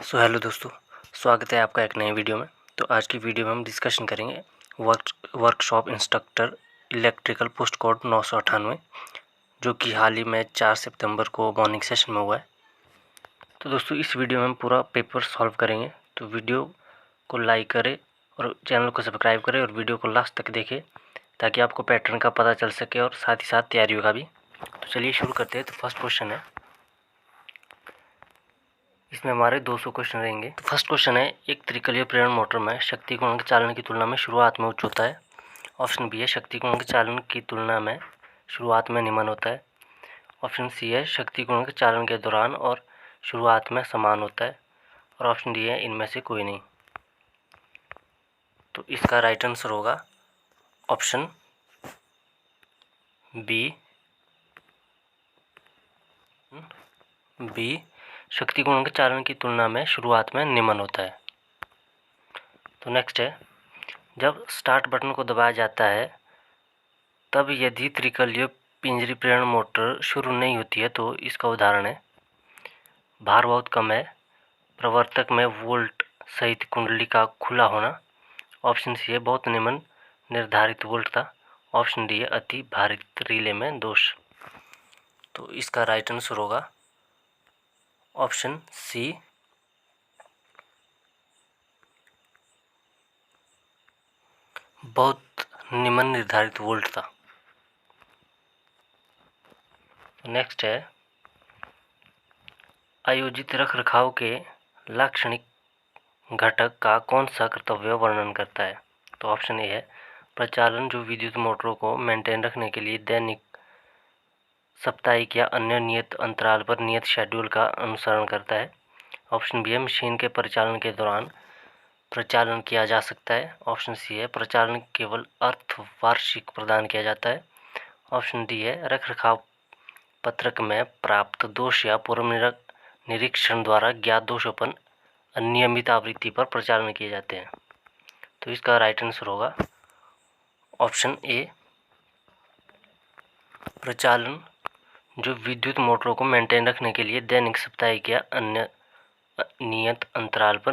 Hello दोस्तों, स्वागत है आपका एक नए वीडियो में। तो आज की वीडियो में हम डिस्कशन करेंगे workshop instructor electrical post code 998, जो कि हाल ही में 4 सितंबर को मॉर्निंग सेशन में हुआ है। तो दोस्तों इस वीडियो में हम पूरा पेपर सॉल्व करेंगे, तो वीडियो को लाइक करें और चैनल को सब्सक्राइब करें और वीडियो को लास्ट तक देखें ताकि आपको पैटर्न का पता चल सके और साथ ही साथ तैयारियों का भी। तो चलिए शुरू करते हैं। तो फर्स्ट क्वेश्चन है, इसमें हमारे 200 क्वेश्चन रहेंगे। तो फर्स्ट क्वेश्चन है, एक त्रिकलीय प्रेरण मोटर में शक्ति गुणन के चालन की तुलना में शुरुआत में उच्च होता है। ऑप्शन बी है, शक्ति गुणन के चालन की तुलना में शुरुआत में निम्न होता है। ऑप्शन सी है, शक्ति गुणन के चालन के दौरान और शुरुआत में समान होता है। और ऑप्शन डी है, इनमें से कोई नहीं। तो इसका राइट आंसर होगा ऑप्शन बी, शक्ति गुणन के चालन की तुलना में शुरुआत में निम्न होता है। तो नेक्स्ट है, जब स्टार्ट बटन को दबाया जाता है तब यदि त्रिकलीय पिंजरी प्रेरण मोटर शुरू नहीं होती है तो इसका उदाहरण है। भार बहुत कम है, प्रवर्तक में वोल्ट सहित कुंडली का खुला होना। ऑप्शन सी है, बहुत निम्न निर्धारित वोल्ट था। ऑप्शन डी है, अति भारित रिले में दोष। तो इसका राइट आंसर होगा ऑप्शन सी, बहुत निम्न निर्धारित वोल्ट था। नेक्स्ट है, आयोजित रखरखाव के लाक्षणिक घटक का कौन सा कर्तव्य वर्णन करता है। तो ऑप्शन ए है, प्रचालन जो विद्युत मोटरों को मेंटेन रखने के लिए दैनिक, साप्ताहिक या अन्य नियत अंतराल पर नियत शेड्यूल का अनुसरण करता है। ऑप्शन बी है, मशीन के परिचालन के दौरान प्रचालन किया जा सकता है। ऑप्शन सी है, प्रचालन केवल अर्धवार्षिक प्रदान किया जाता है। ऑप्शन डी है, रखरखाव पत्रक में प्राप्त दोष या पूर्व निरीक्षण द्वारा ज्ञात दोषों पर अनियमित आवृत्ति पर प्रचालन किए जाते हैं। तो इसका राइट आंसर होगा ऑप्शन ए, प्रचालन जो विद्युत मोटरों को मेंटेन रखने के लिए दैनिक, साप्ताहिक या अन्य नियत अंतराल पर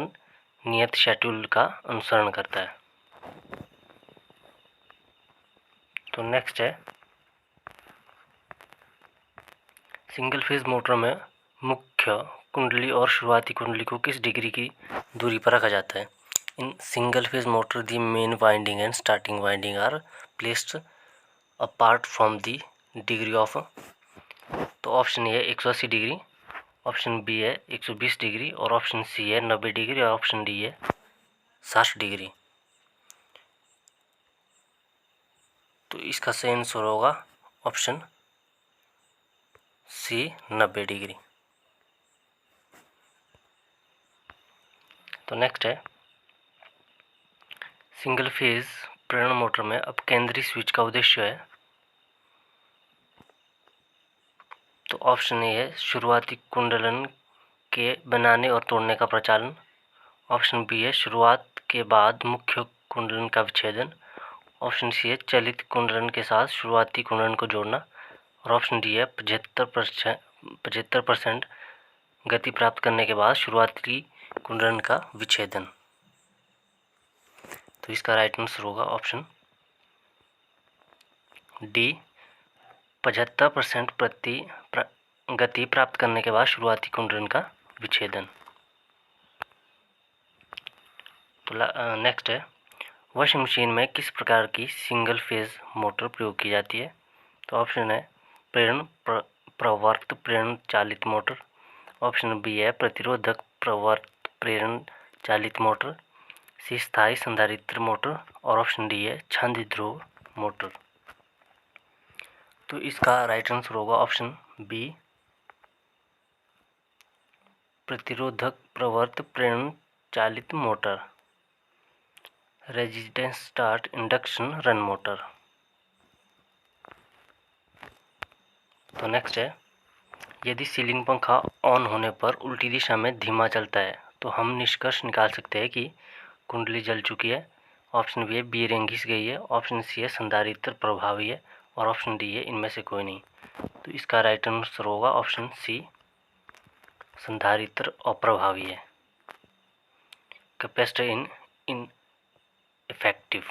नियत शेड्यूल का अनुसरण करता है। तो नेक्स्ट है, सिंगल फेज मोटर में मुख्य कुंडली और शुरुआती कुंडली को किस डिग्री की दूरी पर रखा जाता है। In single phase motor the main winding and starting winding are placed apart from the degree of. तो ऑप्शन ए है 180 डिग्री, ऑप्शन बी है 120 डिग्री और ऑप्शन सी है 90 डिग्री और ऑप्शन डी है 60 डिग्री। तो इसका सही आंसर होगा ऑप्शन सी, 90 डिग्री। तो नेक्स्ट है, सिंगल फेज प्रेरण मोटर में अब केंद्रीय स्विच का उद्देश्य है। तो ऑप्शन ए है, शुरुआती कुंडलन के बनाने और तोड़ने का प्रचालन। ऑप्शन बी है, शुरुआत के बाद मुख्य कुंडलन का विच्छेदन। ऑप्शन सी है, चलित कुंडलन के साथ शुरुआती कुंडलन को जोड़ना। और ऑप्शन डी है, 75% गति प्राप्त करने के बाद शुरुआती कुंडलन का विच्छेदन। तो इसका राइट आंसर होगा ऑप्शन डी, 75% गति प्राप्त करने के बाद शुरुआती कुंडलन का विच्छेदन। तो नेक्स्ट है, वॉशिंग मशीन में किस प्रकार की सिंगल फेज मोटर प्रयोग की जाती है। तो ऑप्शन है, प्रवर्त प्रेरण चालित मोटर। ऑप्शन बी है, प्रतिरोधक प्रवर्त प्रेरण चालित मोटर। सी, स्थायी संधारित्र मोटर और ऑप्शन डी है, छंद ध्रुव मोटर। तो इसका राइट आंसर होगा ऑप्शन बी, प्रतिरोधक प्रवर्त प्रेरण चालित motor, resistance start induction run motor. तो नेक्स्ट है, यदि सीलिंग पंखा ऑन होने पर उल्टी दिशा में धीमा चलता है तो हम निष्कर्ष निकाल सकते हैं कि कुंडली जल चुकी है। ऑप्शन बी है, बीयरिंग घिस गई है। ऑप्शन सी है, संधारित्र प्रभावी है और ऑप्शन डी है, इनमें से कोई नहीं। तो इसका राइट आंसर होगा ऑप्शन सी, संधारित्र अप्रभावी है। Capacitor in effective.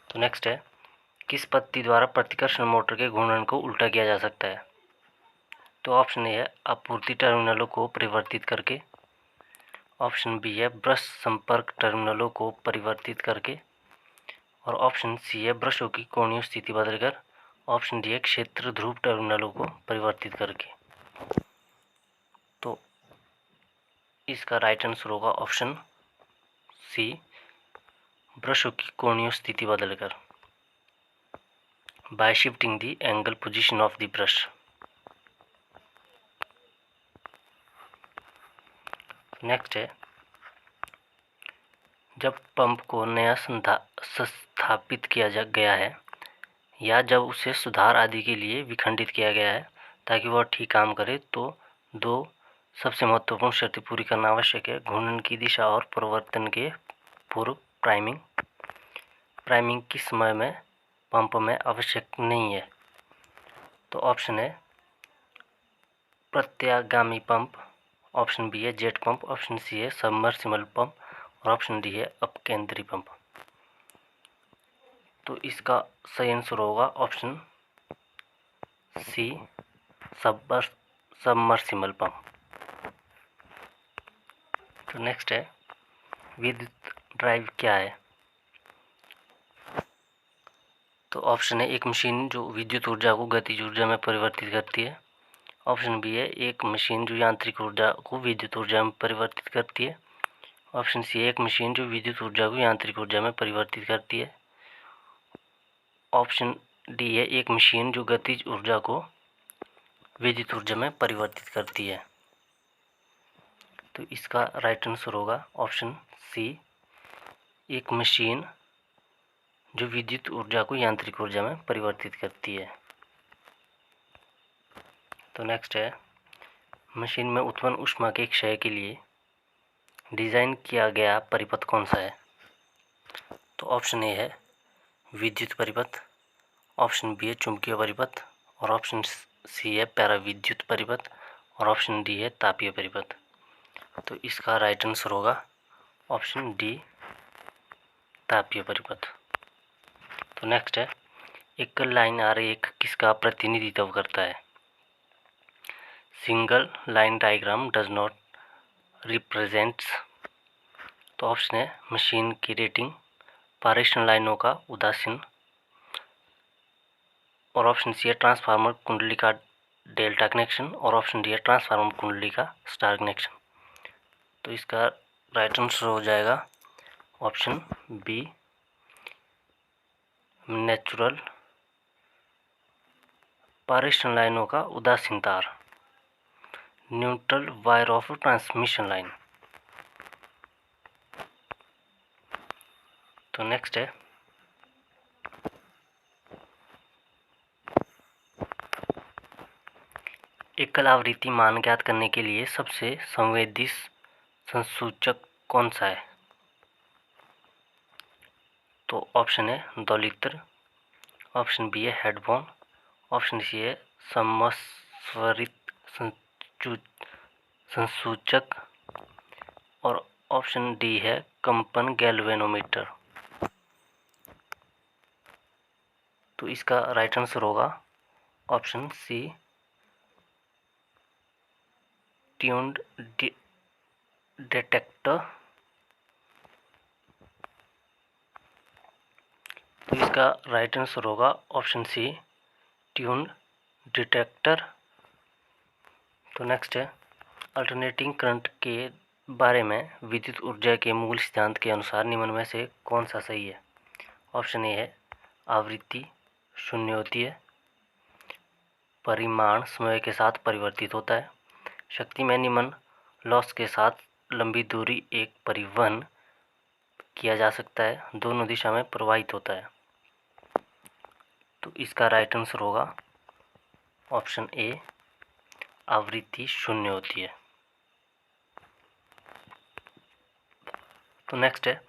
तो नेक्स्ट है, किस पद्धति द्वारा प्रतिकर्षण मोटर के घूर्णन को उल्टा किया जा सकता है? तो ऑप्शन ए है आपूर्ति टर्मिनलों को परिवर्तित करके, ऑप्शन बी है ब्रश संपर्क टर्मिनलों को परिवर्तित करके, और ऑप्शन सी है ब्रशों की कोणीय स्थिति बदलकर, ऑप्शन डी है क्षेत्र ध्रुव टर्मिनलों को परिवर्तित करके। तो इसका राइट आंसर होगा ऑप्शन सी, ब्रशों की कोणीय स्थिति बदलकर, bye shifting the angle position of the brush. Next है, जब पंप को नया स्थापित किया गया है या जब उसे सुधार आदि के लिए विखंडित किया गया है ताकि वह ठीक काम करे, तो दो सबसे महत्वपूर्ण शर्तें पूरी करना आवश्यक है। घूर्णन की दिशा और परिवर्तन के पूर्व प्राइमिंग किस समय में पंप में आवश्यक नहीं है? तो ऑप्शन है प्रत्यागामी पंप, ऑप्शन बी है जेट पंप, ऑप्शन सी है सबमर्सिबल पंप, और ऑप्शन डी है अपकेंद्री पंप। तो इसका सही आंसर होगा ऑप्शन सी, सबमर्सिबल पंप। तो नेक्स्ट है, विद्युत ड्राइव क्या है? तो ऑप्शन है एक मशीन जो विद्युत ऊर्जा को गतिज ऊर्जा में परिवर्तित करती है, ऑप्शन बी है एक मशीन जो यांत्रिक ऊर्जा को विद्युत ऊर्जा में परिवर्तित करती है, ऑप्शन सी है एक मशीन जो विद्युत ऊर्जा को यांत्रिक ऊर्जा में परिवर्तित करती है, ऑप्शन डी है एक मशीन जो गतिज ऊर्जा को विद्युत ऊर्जा में परिवर्तित करती है। तो इसका राइट आंसर होगा ऑप्शन सी, एक मशीन जो विद्युत ऊर्जा को यांत्रिक ऊर्जा में परिवर्तित करती है। तो नेक्स्ट है, मशीन में उत्पन्न ऊष्मा के क्षय के लिए डिज़ाइन किया गया परिपथ कौन सा है? तो ऑप्शन ए है विद्युत परिपथ, ऑप्शन बी है चुंबकीय परिपथ, और ऑप्शन सी है पैराविद्युत परिपथ, और ऑप्शन डी है तापीय परिपथ। तो इसका राइट आंसर होगा ऑप्शन डी, तापीय परिपथ। तो नेक्स्ट है, एकल लाइन आरेख किसका प्रतिनिधित्व करता है? Single line diagram does not represents. तो ऑप्शन है मशीन की रेटिंग, पारेषण लाइनों का उदासीन, और ऑप्शन सी है ट्रांसफार्मर कुंडली का डेल्टा कनेक्शन, और ऑप्शन डी है ट्रांसफार्मर कुंडली का स्टार कनेक्शन। तो इसका राइट आंसर हो जाएगा ऑप्शन बी, नेचुरल पारेषण लाइनों का उदासीन तार, neutral wire of transmission line. तो नेक्स्ट है, एकल आवृत्ति मान ज्ञात करने के लिए सबसे संवेदी संसूचक कौन सा है? तो ऑप्शन है दोलित्र, ऑप्शन बी है हेडफोन, ऑप्शन सी है समस्वरित संसूचक, और ऑप्शन डी है कंपन गैल्वेनोमीटर। तो इसका राइट आंसर होगा ऑप्शन सी, ट्यून्ड डिटेक्टर। तो इसका राइट आंसर होगा ऑप्शन सी, ट्यून्ड डिटेक्टर। तो नेक्स्ट है, अल्टरनेटिंग करंट के बारे में विद्युत ऊर्जा के मूल सिद्धांत के अनुसार निम्न में से कौन सा सही है? ऑप्शन ए है आवृत्ति शून्य होती है, परिमाण समय के साथ परिवर्तित होता है, शक्ति में निम्न लॉस के साथ लंबी दूरी एक परिवहन किया जा सकता है, दोनों दिशा में प्रवाहित होता है। तो इसका राइट आंसर होगा ऑप्शन ए, आवृत्ति शून्य होती है। तो नेक्स्ट है,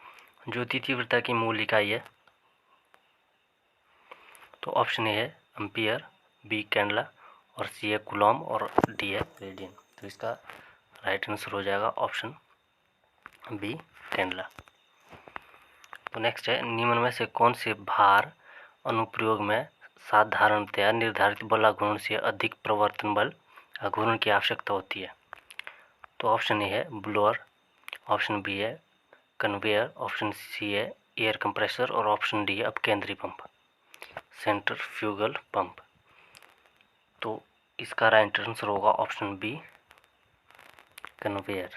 ज्योति तीव्रता की मूल इकाई है। तो ऑप्शन ए है एम्पियर, बी कैंडला, और सी है कूलॉम, और डी है रेडियन। तो इसका राइट आंसर हो जाएगा ऑप्शन बी टेंडला। तो नेक्स्ट है, निम्न में से कौन से भार अनुप्रयोग में साधारणतया निर्धारित बल आघूर्ण से अधिक प्रवर्तन बल आघूर्ण की आवश्यकता होती है? तो ऑप्शन ए है ब्लोअर, ऑप्शन बी है कन्वेयर, ऑप्शन सी है एयर कंप्रेसर और ऑप्शन डी है अपकेंद्री पंप, सेंट्रीफ्यूगल पंप। तो इसका राइट आंसर होगा ऑप्शन बी कन्वेयर।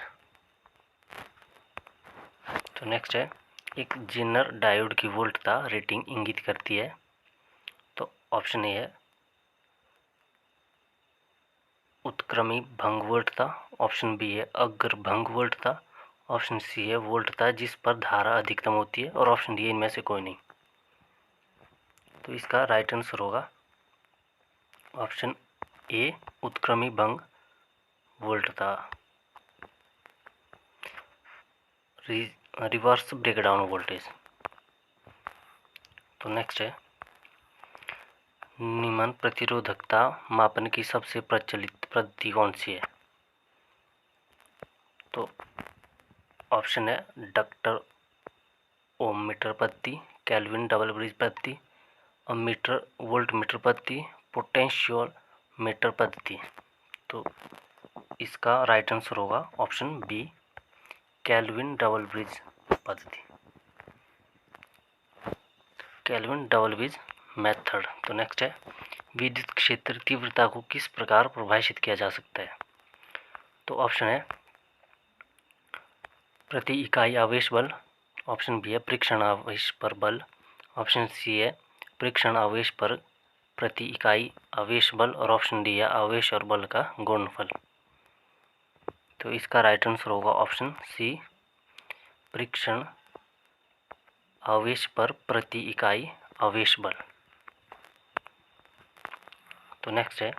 तो नेक्स्ट है, एक जेनर डायोड की वोल्टता रेटिंग इंगित करती है? तो ऑप्शन ए है उत्क्रमी भंग वोल्टता, ऑप्शन बी है अग्र भंग वोल्टता, ऑप्शन सी है वोल्टता जिस पर धारा अधिकतम होती है और ऑप्शन डी इनमें से कोई नहीं। तो इसका राइट आंसर होगा ऑप्शन ए उत्क्रमी भंग वोल्टता, रिवर्स ब्रेकडाउन वोल्टेज। तो नेक्स्ट है, निम्न प्रतिरोधकता मापन की सबसे प्रचलित पद्धति कौन सी है? तो ऑप्शन है डक्टर ओम मीटर पद्धति, केल्विन डबल ब्रिज पद्धति, अमीटर वोल्ट मीटर पद्धति, पोटेंशियोल मीटर पद्धति। तो इसका राइट आंसर होगा option B Kelvin double bridge पद्धति, केल्विन डबल ब्रिज मेथड। तो नेक्स्ट है, विद्युत क्षेत्र तीव्रता को किस प्रकार परिभाषित किया जा सकता है? तो ऑप्शन है प्रति इकाई आवेश बल, ऑप्शन बी है परीक्षण आवेश पर बल, ऑप्शन सी है परीक्षण आवेश पर प्रति इकाई आवेश बल और ऑप्शन डी है आवेश और बल का गुणनफल। तो इसका राइट आंसर होगा ऑप्शन सी परीक्षण आवेश पर प्रति इकाई आवेश बल। तो नेक्स्ट है,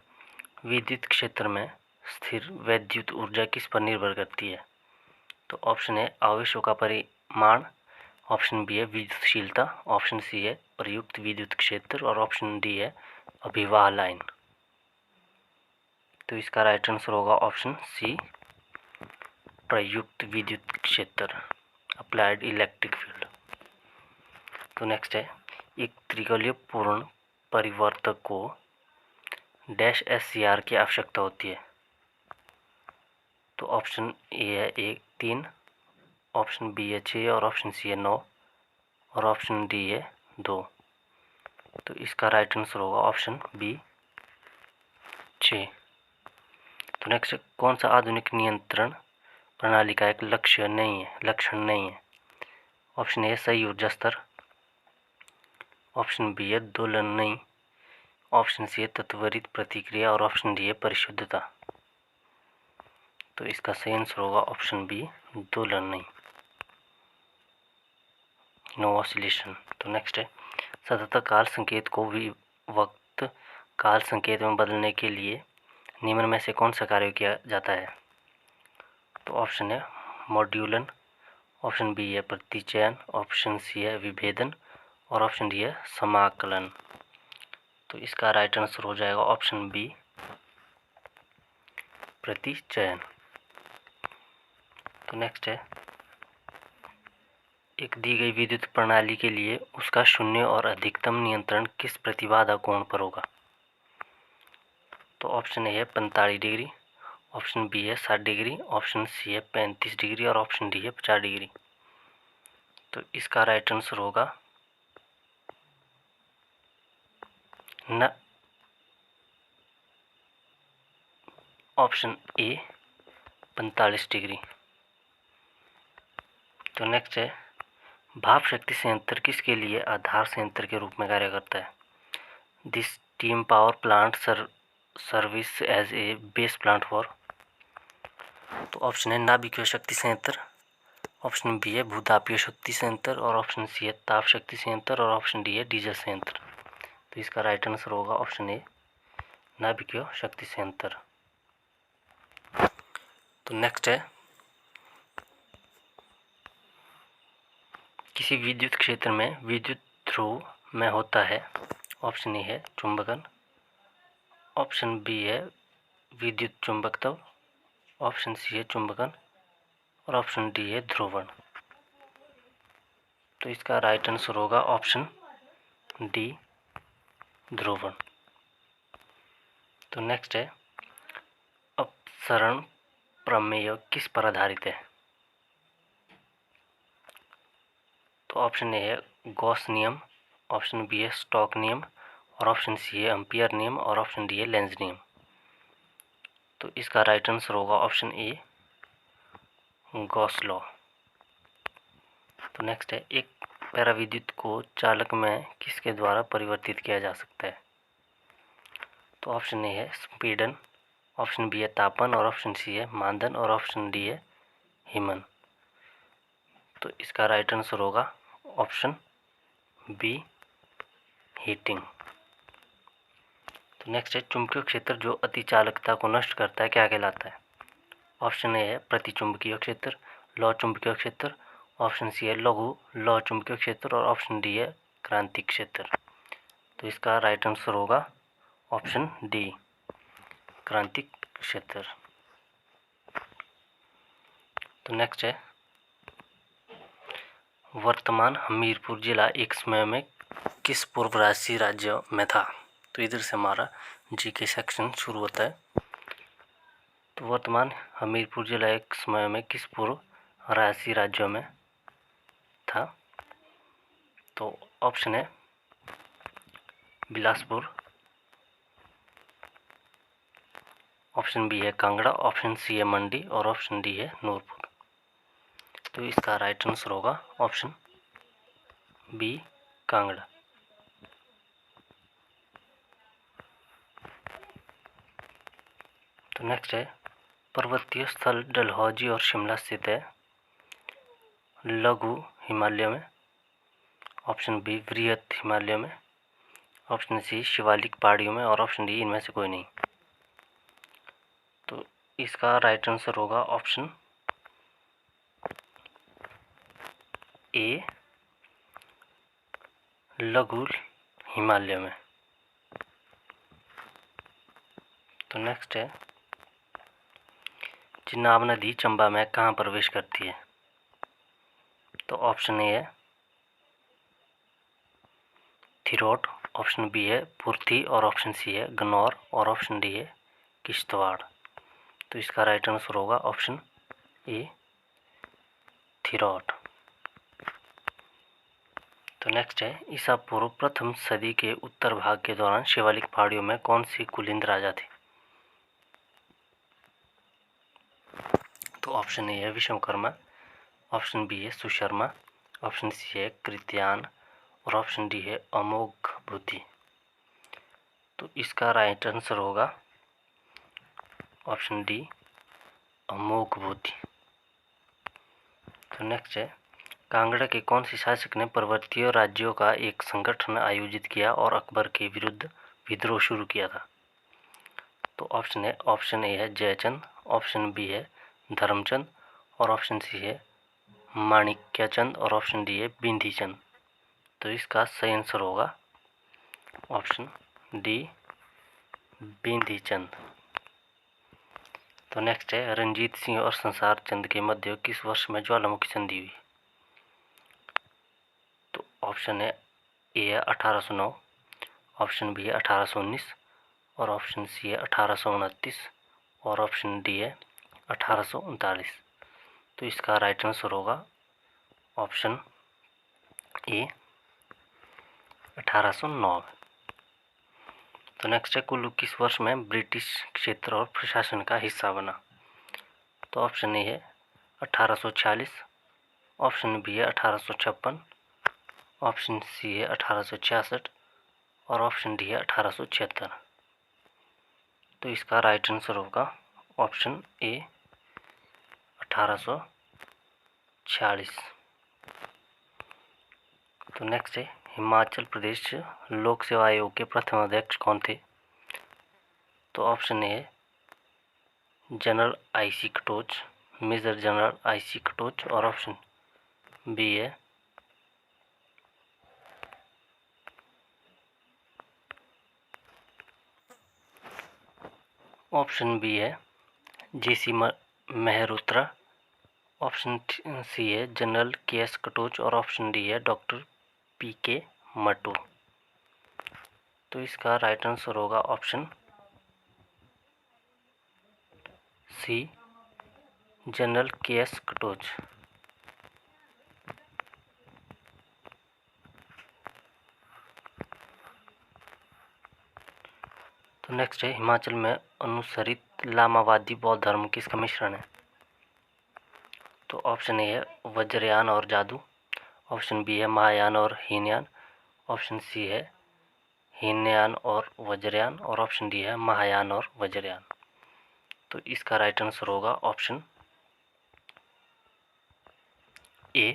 विद्युत क्षेत्र में स्थिर वैद्युत ऊर्जा किस पर निर्भर करती है? तो ऑप्शन है आवेशों का परिमाण, ऑप्शन बी है विद्युतशीलता, ऑप्शन सी है प्रयुक्त विद्युत क्षेत्र और ऑप्शन डी है अभिवाह लाइन। तो इसका राइट आंसर होगा ऑप्शन सी प्रयुक्त विद्युत क्षेत्र, अप्लाइड इलेक्ट्रिक फील्ड। तो नेक्स्ट है, एक त्रिकोणीय पूर्ण परिवर्तक को डैश SCR की आवश्यकता होती है? तो ऑप्शन ए है 3, ऑप्शन बी है 6 और ऑप्शन सी है 9 और ऑप्शन डी है 2। तो इसका राइट आंसर होगा ऑप्शन बी 6। तो नेक्स्ट, कौन सा आधुनिक नियंत्रण प्रणाली का एक लक्षण नहीं है? ऑप्शन ए सही ऊर्जा स्तर, ऑप्शन बी है दोलन नहीं, ऑप्शन सी है तत्वरित प्रतिक्रिया और ऑप्शन डी है परिशुद्धता। तो इसका सही आंसर होगा ऑप्शन बी दोलन नहीं, नो ऑसिलेशन। तो नेक्स्ट है, सतत काल संकेत को विभक्त काल संकेत में बदलने के लिए निम्न में से कौन सा कार्य किया जाता है? तो ऑप्शन है मॉड्यूलन, ऑप्शन बी है प्रतिचयन, ऑप्शन सी है विभेदन और ऑप्शन डी है समाकलन। तो इसका राइट आंसर हो जाएगा ऑप्शन बी प्रतिचयन। तो नेक्स्ट है, एक दी गई विद्युत प्रणाली के लिए उसका शून्य और अधिकतम नियंत्रण किस प्रतिबाधा कोण पर होगा? तो ऑप्शन ए है 45 डिग्री, ऑप्शन बी है 60 डिग्री, ऑप्शन सी है 35 डिग्री और ऑप्शन डी है 50 डिग्री। तो इसका राइट आंसर होगा न ऑप्शन ए 45 डिग्री। तो नेक्स्ट है, भाप शक्ति संयंत्र किसके लिए आधार संयंत्र के रूप में कार्य करता है? This steam power plant service as a base plant for. तो ऑप्शन है नाभिकीय शक्ति संयंत्र, ऑप्शन बी है भूतापीय शक्ति संयंत्र और ऑप्शन सी है ताप शक्ति संयंत्र और ऑप्शन डी है डीजल संयंत्र। तो इसका राइट आंसर होगा ऑप्शन ए नाभिकीय शक्ति संयंत्र। तो नेक्स्ट है, किसी विद्युत क्षेत्र में विद्युत ध्रुव में होता है? ऑप्शन ए है चुंबकन, ऑप्शन बी है विद्युत चुंबकत्व, ऑप्शन सी है चुंबकन और ऑप्शन डी है ध्रुवण। तो इसका राइट आंसर होगा ऑप्शन डी ध्रुवण। तो नेक्स्ट है अपसरण प्रमेय किस पर आधारित है? तो ऑप्शन ए है गॉस नियम, ऑप्शन बी है स्टोक नियम और ऑप्शन सी है एम्पियर नियम और ऑप्शन डी है लेंज नियम। तो इसका राइट आंसर होगा ऑप्शन ए गॉस लॉ। तो नेक्स्ट है एक पराविद्युत को चालक में किसके द्वारा परिवर्तित किया जा सकता है? तो ऑप्शन ए है स्पीडन, ऑप्शन बी है तापन और ऑप्शन सी है मानदन और ऑप्शन डी है हिमन। तो इसका राइट आंसर होगा ऑप्शन बी हीटिंग। तो नेक्स्ट है चुंबकीय क्षेत्र जो अतिचालकता को नष्ट करता है क्या कहलाता है? ऑप्शन ए है प्रतिचुंबकीय क्षेत्र, लौ चुंबकीय क्षेत्र, ऑप्शन सी है लघु लौ चुंबकीय क्षेत्र और ऑप्शन डी है क्रांतिक क्षेत्र। तो इसका राइट आंसर होगा ऑप्शन डी क्रांतिक क्षेत्र। तो नेक्स्ट है वर्तमान हमीरपुर जिला एक समय में किस पूर्वराष्ट्रीय राज्य में था? तो इधर से हमारा जीके सेक्शन शुरू होता है। तो वर्तमान हमीरपुर जिला एक समय में किस पूर्वराष्ट्रीय राज्यों में था? तो ऑप्शन है बिलासपुर, ऑप्शन बी है कांगड़ा, ऑप्शन सी है मंडी और ऑप्शन डी है नूरपुर। तो इसका राइट आंसर होगा ऑप्शन बी कांगड़ा। तो नेक्स्ट है पर्वतीय स्थल डलहौजी और शिमला स्थित है लघु हिमालय में, ऑप्शन बी वृहत हिमालय में, ऑप्शन सी शिवालिक पहाड़ियों में और ऑप्शन डी इनमें से कोई नहीं। तो इसका राइट आंसर होगा ऑप्शन ए लघु हिमालय में। तो नेक्स्ट है चिनाब नदी चंबा में कहाँ प्रवेश करती है? तो ऑप्शन ए है थिरोट, ऑप्शन बी है पूर्थी और ऑप्शन सी है गन्नौर और ऑप्शन डी है किश्तवाड़। तो इसका राइट आंसर होगा ऑप्शन ए थिरोट। तो नेक्स्ट है ईसा पूर्व प्रथम सदी के उत्तर भाग के दौरान शिवालिक पहाड़ियों में कौन सी कुलिंद राजा थे? तो ऑप्शन ए है विश्वकर्मा, ऑप्शन बी है सुशर्मा, ऑप्शन सी है कृत्यान और ऑप्शन डी है अमोघभूति। तो इसका राइट आंसर होगा ऑप्शन डी अमोघभूति। तो नेक्स्ट है कांगड़ा के कौन से शासक ने पर्वतीय राज्यों का एक संगठन आयोजित किया और अकबर के विरुद्ध विद्रोह शुरू किया था? तो ऑप्शन ए है जयचंद, ऑप्शन बी है धर्मचंद और ऑप्शन सी है माणिक्यचंद और ऑप्शन डी है बिंदीचंद। तो इसका सही आंसर होगा ऑप्शन डी बिंदीचंद। तो नेक्स्ट है रंजीत सिंह और संसार चंद के मध्य किस वर्ष में ज्वालामुखी संधि हुई? तो ऑप्शन है ए है 1809, ऑप्शन बी है 1819 और ऑप्शन सी है 1829 और ऑप्शन डी है 1839। तो इसका राइट आंसर होगा ऑप्शन ए 1809। तो नेक्स्ट है कुल्लू किस वर्ष में ब्रिटिश क्षेत्र और प्रशासन का हिस्सा बना? तो ऑप्शन ए है 1846, ऑप्शन बी है 1856, ऑप्शन सी है 1866 और ऑप्शन डी है 1876। तो इसका राइट आंसर होगा ऑप्शन ए 1846। तो नेक्स्ट है हिमाचल प्रदेश लोक सेवा आयोग के प्रथम अध्यक्ष कौन थे? तो ऑप्शन ए है General IC Katoch, Major General IC Katoch और ऑप्शन बी है जेसी मेहरोत्रा ऑप्शन सी है जनरल के.एस. कटोच और ऑप्शन डी है डॉक्टर पी.के. मटू। तो इसका राइट आंसर होगा option C general K S. Katoch. तो नेक्स्ट है हिमाचल में अनुसरित लामावादी बौद्ध धर्म किसका मिश्रण है? तो ऑप्शन ए है वज्रयान और जादू, ऑप्शन बी है महायान और हीनयान, ऑप्शन सी है हीनयान और वज्रयान और ऑप्शन डी है महायान और वज्रयान। तो इसका राइट आंसर होगा ऑप्शन ए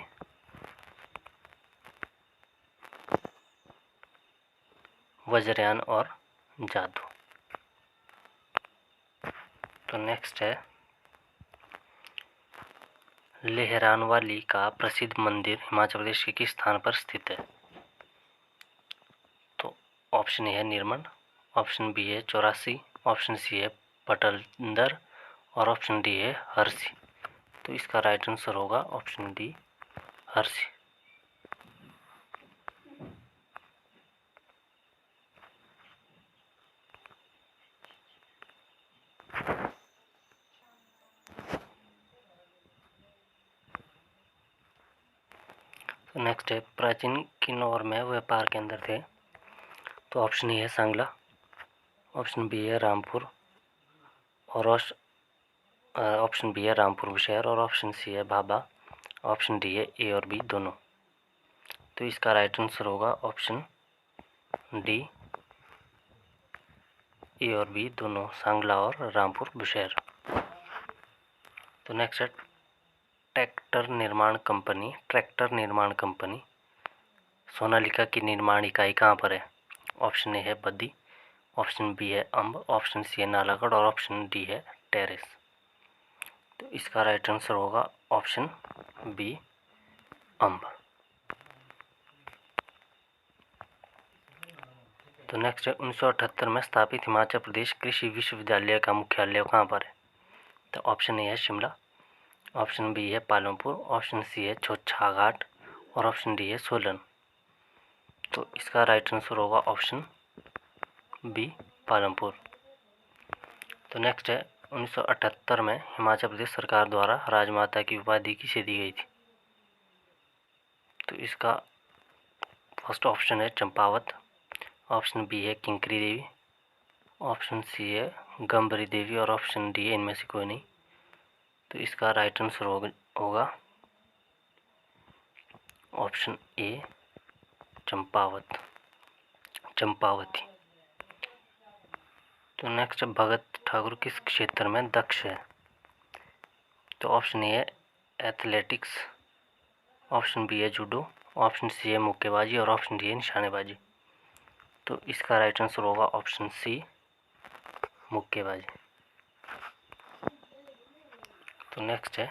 वज्रयान और जादू। तो नेक्स्ट है लहरानवाली का प्रसिद्ध मंदिर हिमाचल प्रदेश के किस स्थान पर स्थित है? तो ऑप्शन ए है निर्मल, ऑप्शन बी है चौरासी, ऑप्शन सी है पटलदर और ऑप्शन डी है हरसी। तो इसका राइट आंसर होगा ऑप्शन डी हरसी। तो नेक्स्ट है प्राचीन किन्नौर में व्यापार केंद्र थे। तो ऑप्शन ए है सांगला, ऑप्शन बी है रामपुर और ऑप्शन बी है रामपुर बुशहर और ऑप्शन सी है भाभा, ऑप्शन डी है ए और बी दोनों। तो इसका राइट आंसर होगा ऑप्शन डी ए और बी दोनों, सांगला और रामपुर बुशहर। तो नेक्स्ट है ट्रैक्टर निर्माण कंपनी सोनालिका की निर्माण इकाई कहाँ पर है? ऑप्शन ए है बद्दी, ऑप्शन बी है अम्ब, ऑप्शन सी है नालागढ़ और ऑप्शन डी है टेरेस। तो इसका राइट आंसर होगा ऑप्शन बी अम्ब। तो नेक्स्ट है 1978 में स्थापित हिमाचल प्रदेश कृषि विश्वविद्यालय का मुख्यालय कहाँ पर है? तो ऑप्शन ए है शिमला, ऑप्शन बी है पालमपुर, ऑप्शन सी है छोछाघाट और ऑप्शन डी है सोलन। तो इसका राइट आंसर होगा ऑप्शन बी पालमपुर। तो नेक्स्ट है 1978 में हिमाचल प्रदेश सरकार द्वारा राजमाता की उपाधि किसे दी गई थी? तो इसका फर्स्ट ऑप्शन है चंपावत, ऑप्शन बी है किंकरी देवी, ऑप्शन सी है गंभरी देवी और ऑप्शन डी है इनमें से कोई नहीं। तो इसका राइट आंसर होगा ऑप्शन ए चंपावती। तो नेक्स्ट भगत ठाकुर किस क्षेत्र में दक्ष है? तो ऑप्शन ए है एथलेटिक्स, ऑप्शन बी है जूडो, ऑप्शन सी है मुक्केबाजी और ऑप्शन डी है निशानेबाजी। तो इसका राइट आंसर होगा ऑप्शन सी मुक्केबाजी। तो नेक्स्ट है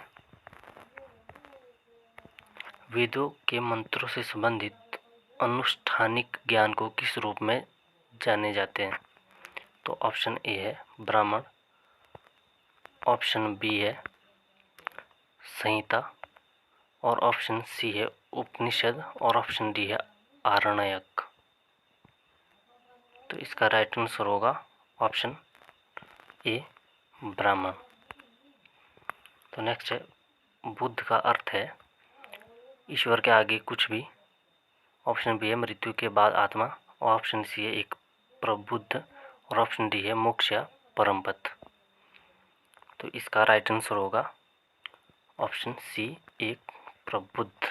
वेदों के मंत्रों से संबंधित अनुष्ठानिक ज्ञान को किस रूप में जाने जाते हैं? तो ऑप्शन ए है ब्राह्मण, ऑप्शन बी है संहिता और ऑप्शन सी है उपनिषद और ऑप्शन डी है आरण्यक। तो इसका राइट आंसर होगा ऑप्शन ए ब्राह्मण। तो नेक्स्ट है बुद्ध का अर्थ है ईश्वर के आगे कुछ भी, ऑप्शन बी है मृत्यु के बाद आत्मा और ऑप्शन सी है एक प्रबुद्ध और ऑप्शन डी है मोक्ष या परम पद। तो इसका राइट आंसर होगा ऑप्शन सी एक प्रबुद्ध।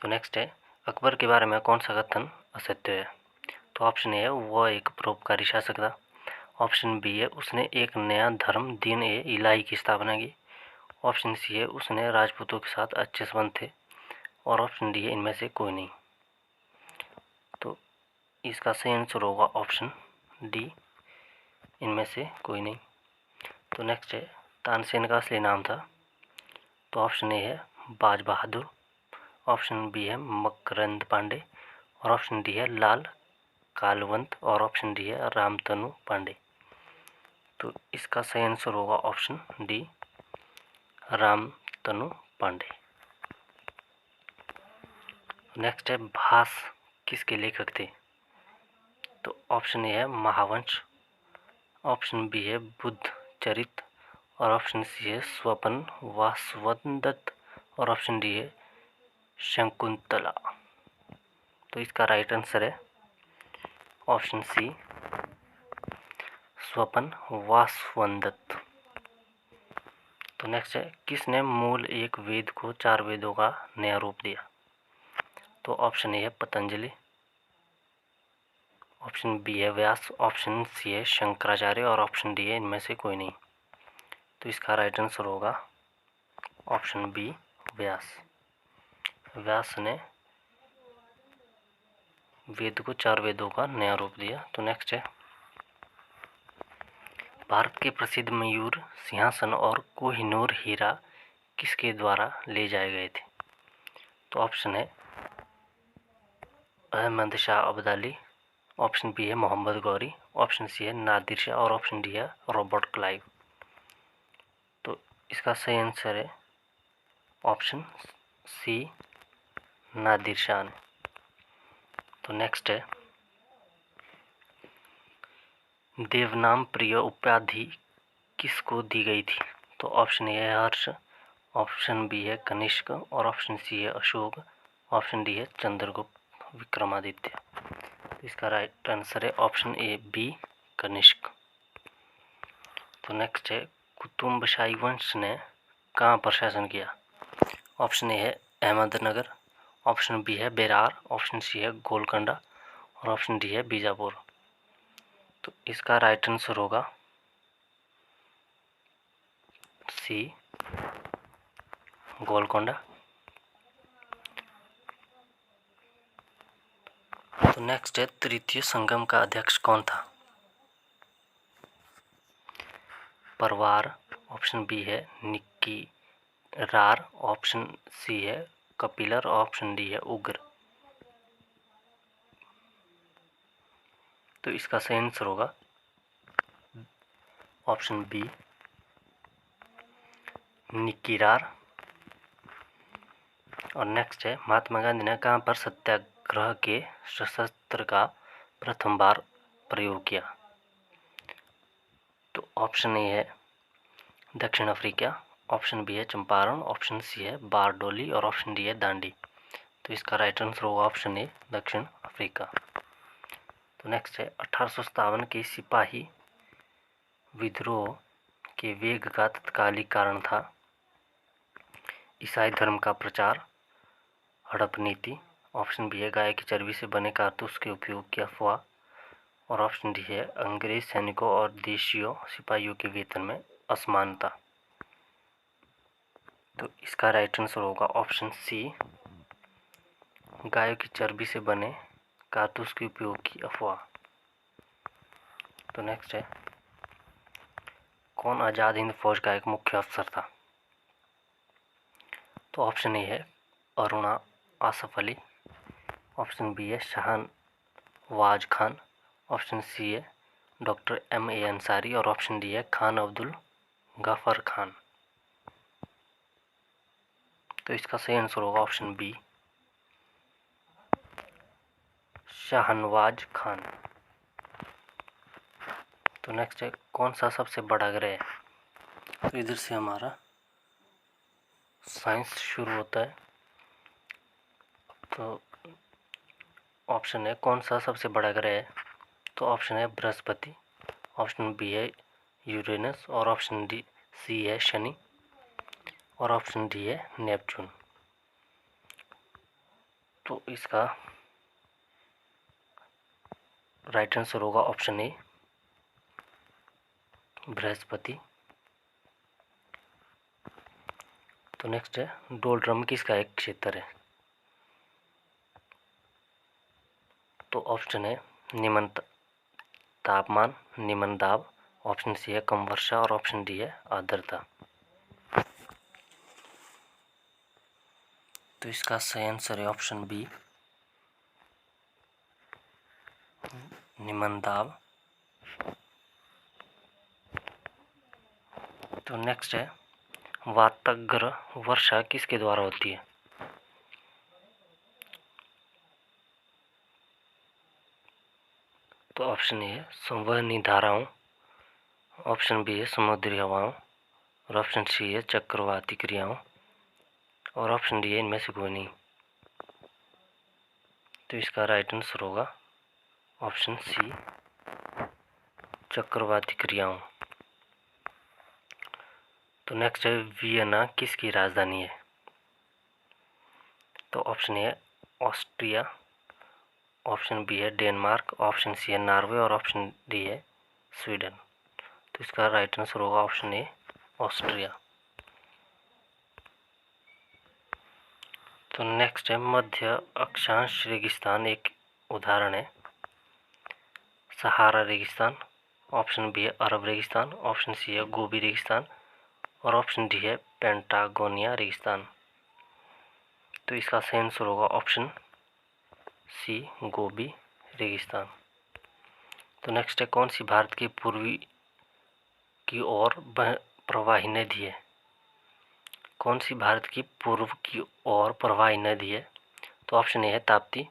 तो नेक्स्ट है अकबर के बारे में कौन सा कथन असत्य है? तो ऑप्शन ए है वह एक परोपकारी शासक था, ऑप्शन बी है उसने एक नया धर्म दीन ए इलाही की स्थापना की, ऑप्शन सी है उसने राजपूतों के साथ अच्छे संबंध थे और ऑप्शन डी है इनमें से कोई नहीं। तो इसका सही आंसर होगा ऑप्शन डी इनमें से कोई नहीं। तो नेक्स्ट है तानसेन का असली नाम था। तो ऑप्शन ए है बाज बहादुर, ऑप्शन बी है मकरंद पांडे और ऑप्शन डी है लाल कालवंत और ऑप्शन डी है रामतनु पांडे। तो इसका सही आंसर होगा option D Ramtanu Pandey. Next है भास किसके लेखक थे? तो ऑप्शन ए है महावंश, ऑप्शन बी है बुद्ध चरित, और ऑप्शन सी है स्वपन वासवदत्त, और ऑप्शन डी है शकुंतला। तो इसका राइट आंसर है ऑप्शन सी स्वपन वासवदत्त। तो नेक्स्ट है किसने मूल एक वेद को 4 वेदों का नया रूप दिया? तो ऑप्शन ए है पतंजलि, ऑप्शन बी है व्यास, ऑप्शन सी है शंकराचार्य, और ऑप्शन डी है इनमें से कोई नहीं। तो इसका राइट आंसर होगा ऑप्शन बी व्यास। व्यास ने वेद को 4 वेदों का नया रूप दिया। तो नेक्स्ट है भारत के प्रसिद्ध मयूर सिंहासन और कोहिनूर हीरा किसके द्वारा ले जाए गए थे? तो ऑप्शन है अहमद शाह अब्दाली, ऑप्शन बी है मोहम्मद गौरी, ऑप्शन सी है नादिर शाह, और ऑप्शन डी है रॉबर्ट क्लाइव। तो इसका सही आंसर है ऑप्शन सी नादिर शाह ने। तो नेक्स्ट है देवनाम प्रिय उपाधि किसको दी गई थी? तो ऑप्शन ए है हर्ष, ऑप्शन बी है कनिष्क, और ऑप्शन सी है अशोक, ऑप्शन डी है चंद्रगुप्त विक्रमादित्य। तो इसका राइट आंसर है ऑप्शन ए बी कनिष्क। तो नेक्स्ट है कुतुबशाही वंश ने कहाँ पर शासन किया? ऑप्शन ए है अहमदनगर, ऑप्शन बी है बेरार, ऑप्शन सी है गोलकोंडा, और ऑप्शन डी है बीजापुर। तो इसका राइट आंसर होगा सी गोलकोंडा। तो नेक्स्ट है तृतीय संगम का अध्यक्ष कौन था? परवार, ऑप्शन बी है निक्की रार, ऑप्शन सी है कपिलर, ऑप्शन डी है उग्र। तो इसका सही आंसर होगा ऑप्शन बी निक्की रार। और नेक्स्ट है महात्मा गांधी ने कहाँ पर सत्याग्रह के शस्त्र का प्रथम बार प्रयोग किया? तो ऑप्शन ए है दक्षिण अफ्रीका, ऑप्शन बी है चंपारण, ऑप्शन सी है बारडोली, और ऑप्शन डी है दांडी। तो इसका राइट आंसर होगा ऑप्शन ए दक्षिण अफ्रीका। तो नेक्स्ट है 1857 के सिपाही विद्रोह के वेग का तत्कालिक कारण था? ईसाई धर्म का प्रचार, हड़प नीति, ऑप्शन बी है गाय की चर्बी से बने कारतूस के उपयोग की अफवाह, और ऑप्शन डी है अंग्रेज सैनिकों और देशियों सिपाहियों के वेतन में असमानता। तो इसका राइट आंसर होगा ऑप्शन सी गायों की चर्बी से बने कारतूस के उपयोग की अफवाह। तो नेक्स्ट है कौन आज़ाद हिंद फौज का एक मुख्य अफसर था? तो ऑप्शन ए है अरुणा आसफ अली, ऑप्शन बी है शाहनवाज खान, ऑप्शन सी है डॉक्टर M.A. अंसारी, और ऑप्शन डी है खान अब्दुल गफर खान। तो इसका सही आंसर होगा ऑप्शन बी शाहनवाज खान। तो नेक्स्ट है कौन सा सबसे बड़ा ग्रह है? तो इधर से हमारा साइंस शुरू होता है। तो ऑप्शन है कौन सा सबसे बड़ा ग्रह है? तो ऑप्शन है बृहस्पति, ऑप्शन बी है यूरेनस, और ऑप्शन डी सी है शनि, और ऑप्शन डी है नेपच्यून। तो इसका राइट आंसर होगा ऑप्शन ए बृहस्पति। तो नेक्स्ट है डोलड्रम किसका एक क्षेत्र है? तो ऑप्शन है निम्न तापमान, निम्न दाब, ऑप्शन सी है कम वर्षा, और ऑप्शन डी है आर्द्रता। तो इसका सही आंसर है ऑप्शन बी निम्न दाब। तो नेक्स्ट है वाताग्र वर्षा किसके द्वारा होती है? तो ऑप्शन ए है संवहनी धाराओं, ऑप्शन बी है समुद्री हवाओं, और ऑप्शन सी है चक्रवाती क्रियाओं, और ऑप्शन डी है इनमें से कोई नहीं। तो इसका राइट आंसर होगा ऑप्शन सी, चक्रवाती क्रियाओं। तो नेक्स्ट है वियना किसकी राजधानी है? तो ऑप्शन ए है ऑस्ट्रिया, ऑप्शन बी है डेनमार्क, ऑप्शन सी है नॉर्वे, और ऑप्शन डी है स्वीडन। तो इसका राइट आंसर होगा ऑप्शन ए, ऑस्ट्रिया। तो नेक्स्ट है मध्य अक्षांश रेगिस्तान एक उदाहरण है। सहारा रेगिस्तान, ऑप्शन बी है अरब रेगिस्तान, ऑप्शन सी है गोबी रेगिस्तान, और ऑप्शन डी है पेंटागोनिया रेगिस्तान। तो इसका सही आंसर होगा ऑप्शन सी, गोबी रेगिस्तान। तो नेक्स्ट है कौन सी भारत की पूर्वी की ओर प्रवाही नदी है? कौन सी भारत की पूर्व की ओर प्रवाही नदी है? तो ऑप्शन ए है ताप्ती,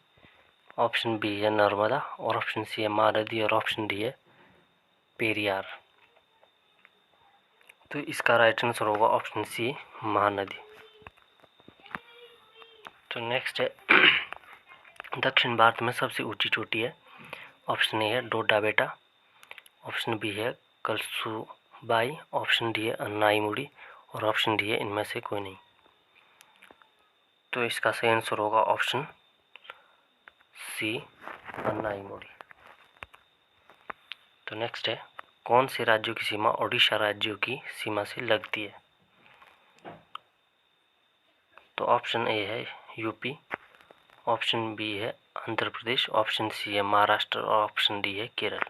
ऑप्शन बी है नर्मदा, और ऑप्शन सी है महानदी, और ऑप्शन डी है पेरियार। तो इसका राइट आंसर होगा ऑप्शन सी, महानदी। तो नेक्स्ट है दक्षिण भारत में सबसे ऊंची चोटी है। ऑप्शन ए है डोडा बेटा, ऑप्शन बी है कलसूबाई, ऑप्शन डी है अन्नाईमुड़ी, और ऑप्शन डी है इनमें से कोई नहीं। तो इसका सही आंसर होगा ऑप्शन सी, अन्नाईमुड़ी। तो नेक्स्ट है कौन से राज्यों की सीमा ओडिशा राज्यों की सीमा से लगती है? तो ऑप्शन ए है यूपी, ऑप्शन बी है आंध्र प्रदेश, ऑप्शन सी है महाराष्ट्र, और ऑप्शन डी है केरल।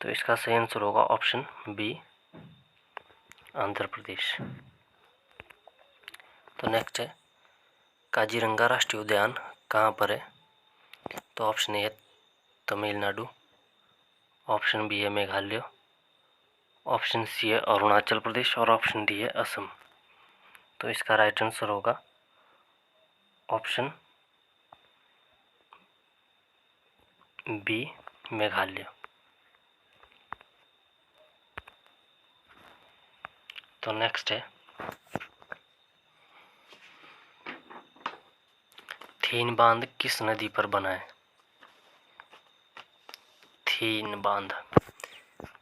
तो इसका सही आंसर होगा ऑप्शन बी, आंध्र प्रदेश। तो नेक्स्ट है काजीरंगा राष्ट्रीय उद्यान कहाँ पर है? तो ऑप्शन ए है तमिलनाडु, ऑप्शन बी है मेघालय, ऑप्शन सी है अरुणाचल प्रदेश, और ऑप्शन डी है असम। तो इसका राइट आंसर होगा ऑप्शन बी, मेघालय। तो नेक्स्ट है थीन बांध किस नदी पर बना है? थीन बांध।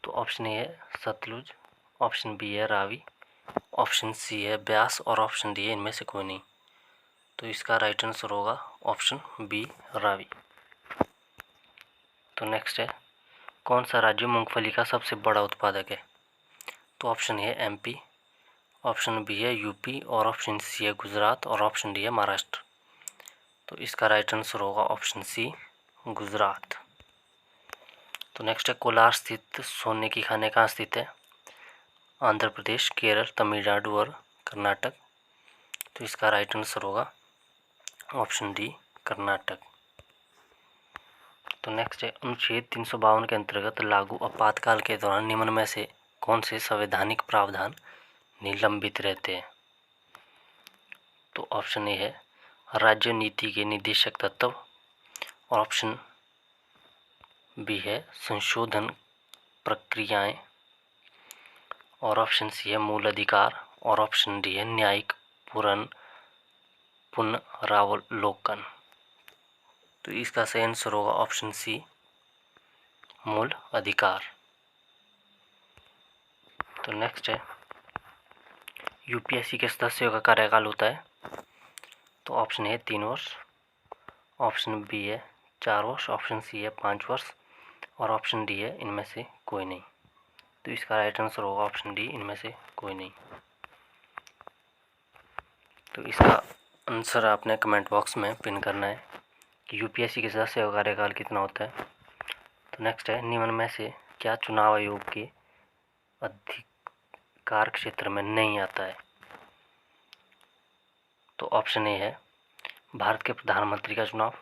तो ऑप्शन ए है सतलुज, ऑप्शन बी है रावी, ऑप्शन सी है ब्यास, और ऑप्शन डी है इनमें से कोई नहीं। तो इसका राइट आंसर होगा ऑप्शन बी, रावी। तो नेक्स्ट है कौन सा राज्य मूंगफली का सबसे बड़ा उत्पादक है? तो ऑप्शन ए है एमपी, ऑप्शन बी है यूपी, और ऑप्शन सी है गुजरात, और ऑप्शन डी है महाराष्ट्र। तो इसका राइट आंसर होगा ऑप्शन सी, गुजरात। तो नेक्स्ट है कोलार स्थित सोने की खानें कहाँ स्थित है? आंध्र प्रदेश, केरल, तमिलनाडु और कर्नाटक। तो इसका राइट आंसर होगा ऑप्शन डी, कर्नाटक। तो नेक्स्ट है अनुच्छेद 352 के अंतर्गत लागू आपातकाल के दौरान निम्न में से कौन से संवैधानिक प्रावधान निलंबित रहते हैं? तो ऑप्शन ए है राज्य नीति के निदेशक तत्व, और ऑप्शन बी है संशोधन प्रक्रियाएं, और ऑप्शन सी है मूल अधिकार, और ऑप्शन डी है न्यायिक पुनरावलोकन। तो इसका सही आंसर होगा ऑप्शन सी, मूल अधिकार। तो नेक्स्ट है यूपीएससी के सदस्यों का कार्यकाल होता है। तो ऑप्शन ए 3 वर्ष, ऑप्शन बी है 4 वर्ष, ऑप्शन सी है 5 वर्ष, और ऑप्शन डी है इनमें से कोई नहीं। तो इसका राइट आंसर होगा ऑप्शन डी, इनमें से कोई नहीं। तो इसका आंसर आपने कमेंट बॉक्स में पिन करना है कि यूपीएससी के सदस्य का कार्यकाल कितना होता है। तो नेक्स्ट है निम्न में से क्या चुनाव आयोग के अधिकार क्षेत्र में नहीं आता है? तो ऑप्शन ए है भारत के प्रधानमंत्री का चुनाव,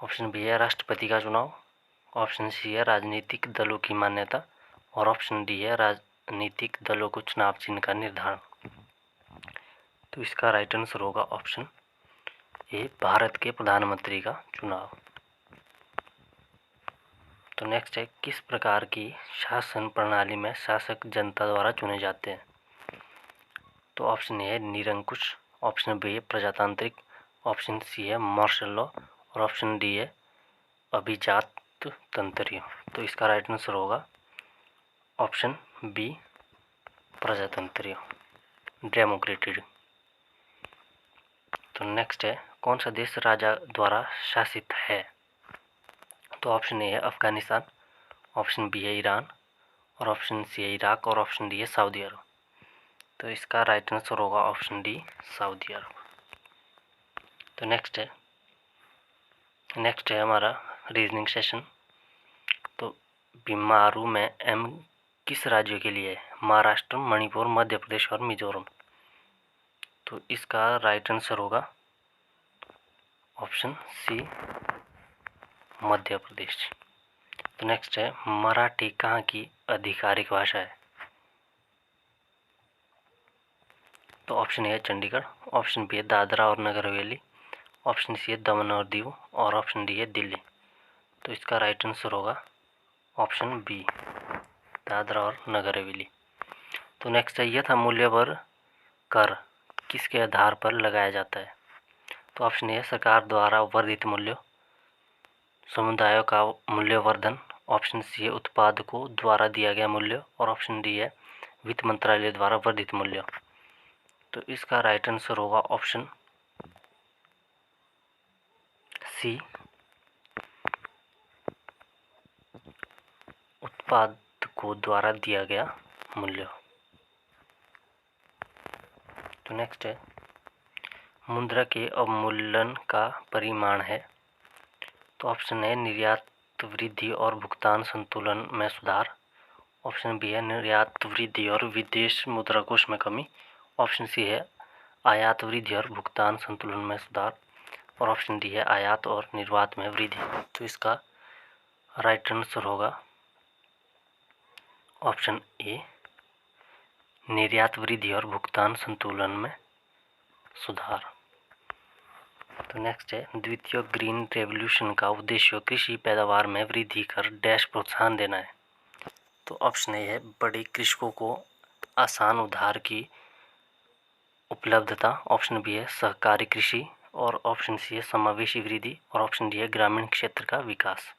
ऑप्शन बी है राष्ट्रपति का चुनाव, ऑप्शन सी है राजनीतिक दलों की मान्यता, और ऑप्शन डी है राजनीतिक दलों को चुनाव चिन्ह का निर्धारण। तो इसका राइट आंसर होगा ऑप्शन ए, भारत के प्रधानमंत्री का चुनाव। तो नेक्स्ट है, किस प्रकार की शासन प्रणाली में शासक जनता द्वारा चुने जाते हैं? तो ऑप्शन ए है निरंकुश, ऑप्शन बी है प्रजातांत्रिक, ऑप्शन सी है मार्शल लॉ और ऑप्शन डी है अभिजात तंत्रीय। तो इसका राइट आंसर होगा ऑप्शन बी, प्रजातंत्रीय, डेमोक्रेटिक। तो नेक्स्ट है, कौन सा देश राजा द्वारा शासित है? तो ऑप्शन ए है अफगानिस्तान, ऑप्शन बी है ईरान और ऑप्शन सी है इराक और ऑप्शन डी है सऊदी अरब। तो इसका राइट आंसर होगा ऑप्शन डी, सऊदी अरब। तो नेक्स्ट है हमारा रीजनिंग सेशन। तो बीमारू में एम किस राज्य के लिए है? महाराष्ट्र, मणिपुर, मध्य प्रदेश और मिजोरम। तो इसका राइट आंसर होगा ऑप्शन सी, मध्य प्रदेश। तो नेक्स्ट है, मराठी कहाँ की आधिकारिक भाषा है? तो ऑप्शन ए है चंडीगढ़, ऑप्शन बी है दादरा और नगर हवेली, ऑप्शन सी है दमन और दीव और ऑप्शन डी है दिल्ली। तो इसका राइट आंसर होगा ऑप्शन बी, दादरा और नगर हवेली। तो नेक्स्ट है, यथा मूल्य पर कर किसके आधार पर लगाया जाता है? तो ऑप्शन ए है सरकार द्वारा वर्धित मूल्य, समुदायों का मूल्यवर्धन, ऑप्शन सी है उत्पादकों द्वारा दिया गया मूल्य और ऑप्शन डी है वित्त मंत्रालय द्वारा वर्धित मूल्य। तो इसका राइट आंसर होगा ऑप्शन सी, उत्पादकों द्वारा दिया गया मूल्य। तो नेक्स्ट है, मुद्रा के अवमूल्यन का परिमाण है? तो ऑप्शन है निर्यात वृद्धि और भुगतान संतुलन में सुधार, ऑप्शन बी है निर्यात वृद्धि और विदेश मुद्रा कोष में कमी, ऑप्शन सी है आयात वृद्धि और भुगतान संतुलन में सुधार और ऑप्शन डी है आयात और निर्यात में वृद्धि। तो इसका राइट आंसर होगा ऑप्शन ए, निर्यात वृद्धि और भुगतान संतुलन में सुधार। तो नेक्स्ट है, द्वितीय ग्रीन रेवोल्यूशन का उद्देश्य कृषि पैदावार में वृद्धि कर डैश प्रोत्साहन देना है। तो ऑप्शन ए है बड़े कृषकों को आसान उधार की उपलब्धता, ऑप्शन बी है सहकारी कृषि और ऑप्शन सी है समावेशी वृद्धि और ऑप्शन डी है ग्रामीण क्षेत्र का विकास।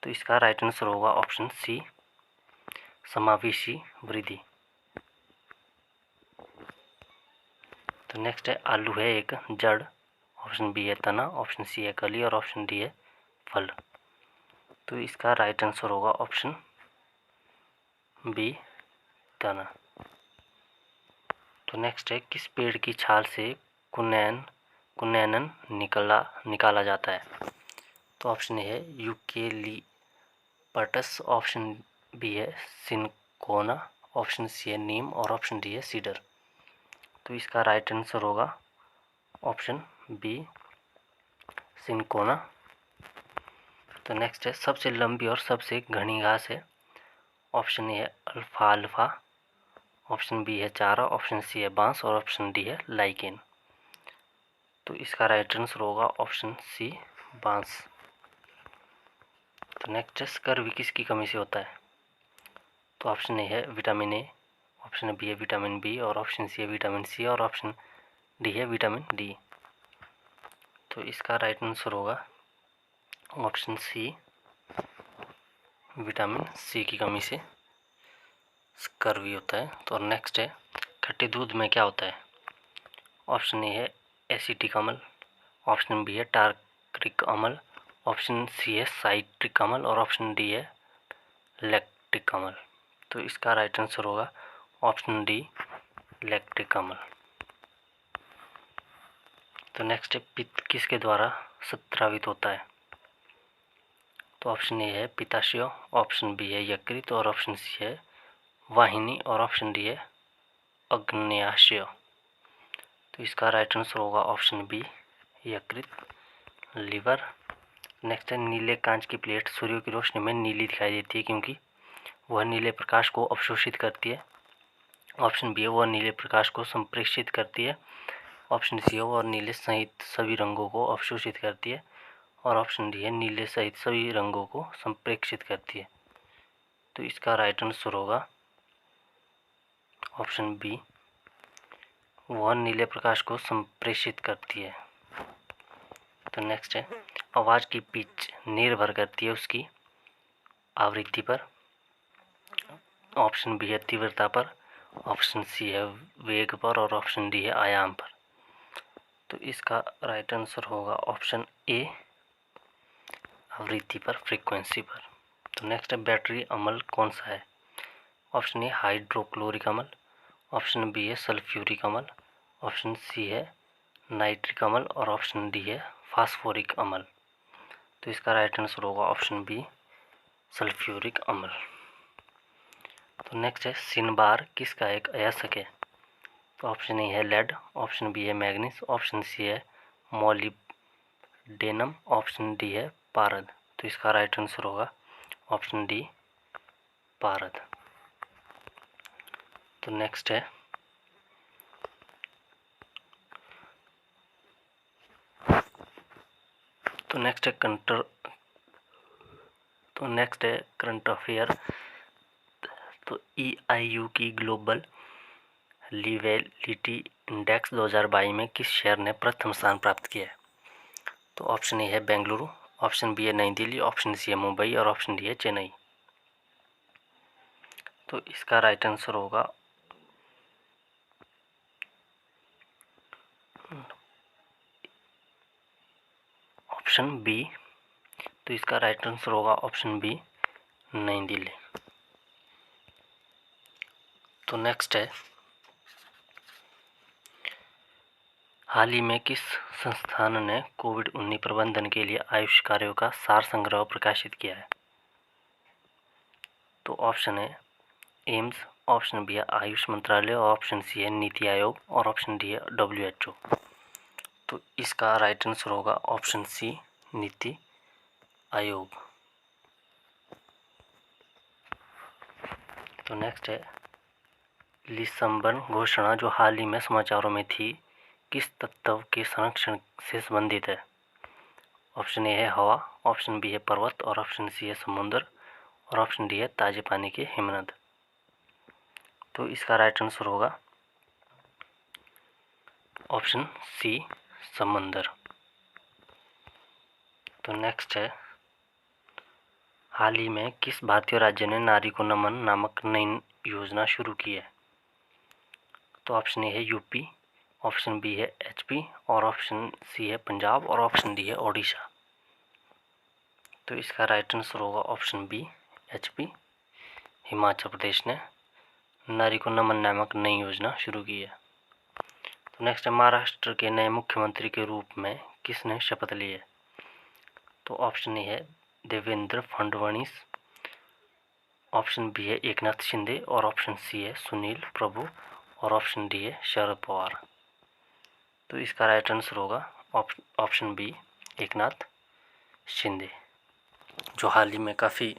तो इसका राइट आंसर होगा ऑप्शन सी, समावेशी वृद्धि। तो नेक्स्ट है, आलू है एक जड़, ऑप्शन बी है तना, ऑप्शन सी है कली और ऑप्शन डी है फल। तो इसका राइट आंसर होगा ऑप्शन बी, तना। तो नेक्स्ट है, किस पेड़ की छाल से कुनैनन निकाला जाता है? तो ऑप्शन ए है यूकेलिप्टस, ऑप्शन बी है सिनकोना, ऑप्शन सी है नीम और ऑप्शन डी है सीडर। तो इसका राइट आंसर होगा ऑप्शन बी, सिनकोना। तो नेक्स्ट है, सबसे लंबी और सबसे घनी घास है? ऑप्शन ए है अल्फाल्फा, ऑप्शन बी है चारा, ऑप्शन सी है बांस और ऑप्शन डी है लाइकेन। तो इसका राइट आंसर होगा ऑप्शन सी, बांस। तो नेक्स्ट है, स्कर्वी किसकी कमी से होता है? तो ऑप्शन ए है विटामिन ए, ऑप्शन बी है विटामिन बी और ऑप्शन सी है विटामिन सी और ऑप्शन डी है विटामिन डी। तो इसका राइट आंसर होगा ऑप्शन सी, विटामिन सी की कमी से स्कर्वी होता है। तो नेक्स्ट है, खट्टे दूध में क्या होता है? ऑप्शन ए है एसिटिक अम्ल, ऑप्शन बी है टार्टरिक अम्ल, ऑप्शन सी है साइट्रिक अम्ल और ऑप्शन डी है लैक्टिक अम्ल। तो इसका राइट आंसर होगा ऑप्शन डी, लैक्टिक अम्ल। तो नेक्स्ट है, पित्त किसके द्वारा स्रावित होता है? तो ऑप्शन ए है पित्ताशय, ऑप्शन बी है यकृत और ऑप्शन सी है वाहिनी और ऑप्शन डी है अग्न्याशय। तो इसका राइट आंसर होगा ऑप्शन बी, यकृत, लीवर। नेक्स्ट है, नीले कांच की प्लेट सूर्य की रोशनी में नीली दिखाई देती है क्योंकि? वह नीले प्रकाश को अवशोषित करती है। ऑप्शन बी है वह नीले प्रकाश को संप्रेषित करती है। ऑप्शन सी है वह नीले सहित सभी रंगों को अवशोषित करती है। और ऑप्शन डी है नीले सहित सभी रंगों को संप्रेक्षित करती है। तो इसका राइट आंसर होगा ऑप्शन बी, वह नीले प्रकाश को संप्रेषित करती है। तो नेक्स्ट है, आवाज़ की पिच निर्भर करती है उसकी आवृत्ति पर। ऑप्शन बी है तीव्रता पर, ऑप्शन सी है वेग पर और ऑप्शन डी है आयाम पर। तो इसका राइट आंसर होगा ऑप्शन ए, आवृत्ति पर, फ्रीक्वेंसी पर। तो नेक्स्ट है, बैटरी अम्ल कौन सा है? ऑप्शन ए हाइड्रोक्लोरिक अम्ल, ऑप्शन बी है सल्फ्यूरिक अम्ल, ऑप्शन सी है नाइट्रिक अम्ल और ऑप्शन डी है फास्फोरिक अम्ल। तो इसका राइट आंसर होगा ऑप्शन बी, सल्फ्यूरिक अम्ल। तो नेक्स्ट है, सिनबार किसका एक अयस्क है? तो ऑप्शन ए है लेड, ऑप्शन बी है मैग्नीज, ऑप्शन सी है मोलिब्डेनम, ऑप्शन डी है पारद। तो इसका राइट आंसर होगा ऑप्शन डी, पारद। तो नेक्स्ट है, नेक्स्ट है करंट अफेयर। तो EIU की ग्लोबल लिवेलिटी इंडेक्स 2022 में किस शहर ने प्रथम स्थान प्राप्त किया है? तो ऑप्शन ए है बेंगलुरु, ऑप्शन बी है नई दिल्ली, ऑप्शन सी है मुंबई और ऑप्शन डी है चेन्नई। तो इसका राइट आंसर होगा ऑप्शन बी। तो इसका राइट आंसर होगा ऑप्शन बी, नई दिल्ली। तो नेक्स्ट है, हाल ही में किस संस्थान ने कोविड-19 प्रबंधन के लिए आयुष कार्यों का सार संग्रह प्रकाशित किया है? तो ऑप्शन है एम्स, ऑप्शन बी है आयुष मंत्रालय, ऑप्शन सी है नीति आयोग और ऑप्शन डी है WHO। तो इसका राइट आंसर होगा ऑप्शन सी, नीति आयोग। तो नेक्स्ट है, लिसबन घोषणा जो हाल ही में समाचारों में थी किस तत्व के संरक्षण से संबंधित है? ऑप्शन ए है हवा, ऑप्शन बी है पर्वत और ऑप्शन सी है समुद्र और ऑप्शन डी है ताजे पानी के हिमनद। तो इसका राइट आंसर होगा ऑप्शन सी, समुद्र। तो नेक्स्ट है, हाल ही में किस भारतीय राज्य ने नारी को नमन नामक नई योजना शुरू की है? तो ऑप्शन ए है यूपी, ऑप्शन बी है HP और ऑप्शन सी है पंजाब और ऑप्शन डी है ओडिशा। तो इसका राइट आंसर होगा option B, HP, Himachal Pradesh ने नारी को नमन नामक नई योजना शुरू की है। तो नेक्स्ट है, महाराष्ट्र के नए मुख्यमंत्री के रूप में किसने शपथ ली है? तो ऑप्शन ए है देवेंद्र फडणवीस, ऑप्शन बी है एकनाथ शिंदे और ऑप्शन सी है सुनील प्रभु और ऑप्शन डी है शरद पवार। तो इसका राइट आंसर होगा ऑप्शन बी, एकनाथ शिंदे, जो हाल ही में काफ़ी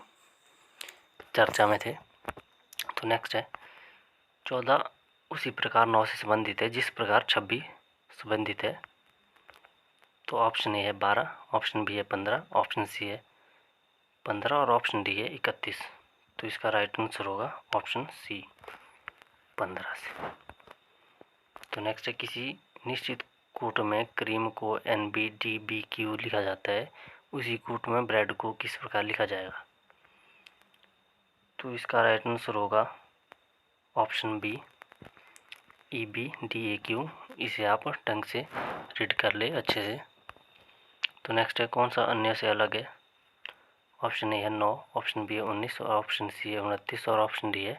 चर्चा में थे। तो नेक्स्ट है, 14 उसी प्रकार 9 से संबंधित है जिस प्रकार 26 संबंधित है। तो ऑप्शन ए है 12, ऑप्शन बी है 15, ऑप्शन सी है 15 और ऑप्शन डी है 31। तो इसका राइट आंसर होगा ऑप्शन सी, 15 से। तो नेक्स्ट है, किसी निश्चित कूट में क्रीम को NBDBQ लिखा जाता है, उसी कूट में ब्रेड को किस प्रकार लिखा जाएगा? तो इसका राइट आंसर होगा ऑप्शन बी, EBDAQ। इसे आप ढंग से रीड कर ले अच्छे से। तो नेक्स्ट है, कौन सा अन्य से अलग है? ऑप्शन ए है 9, ऑप्शन बी है 19 और ऑप्शन सी है 29 और ऑप्शन डी है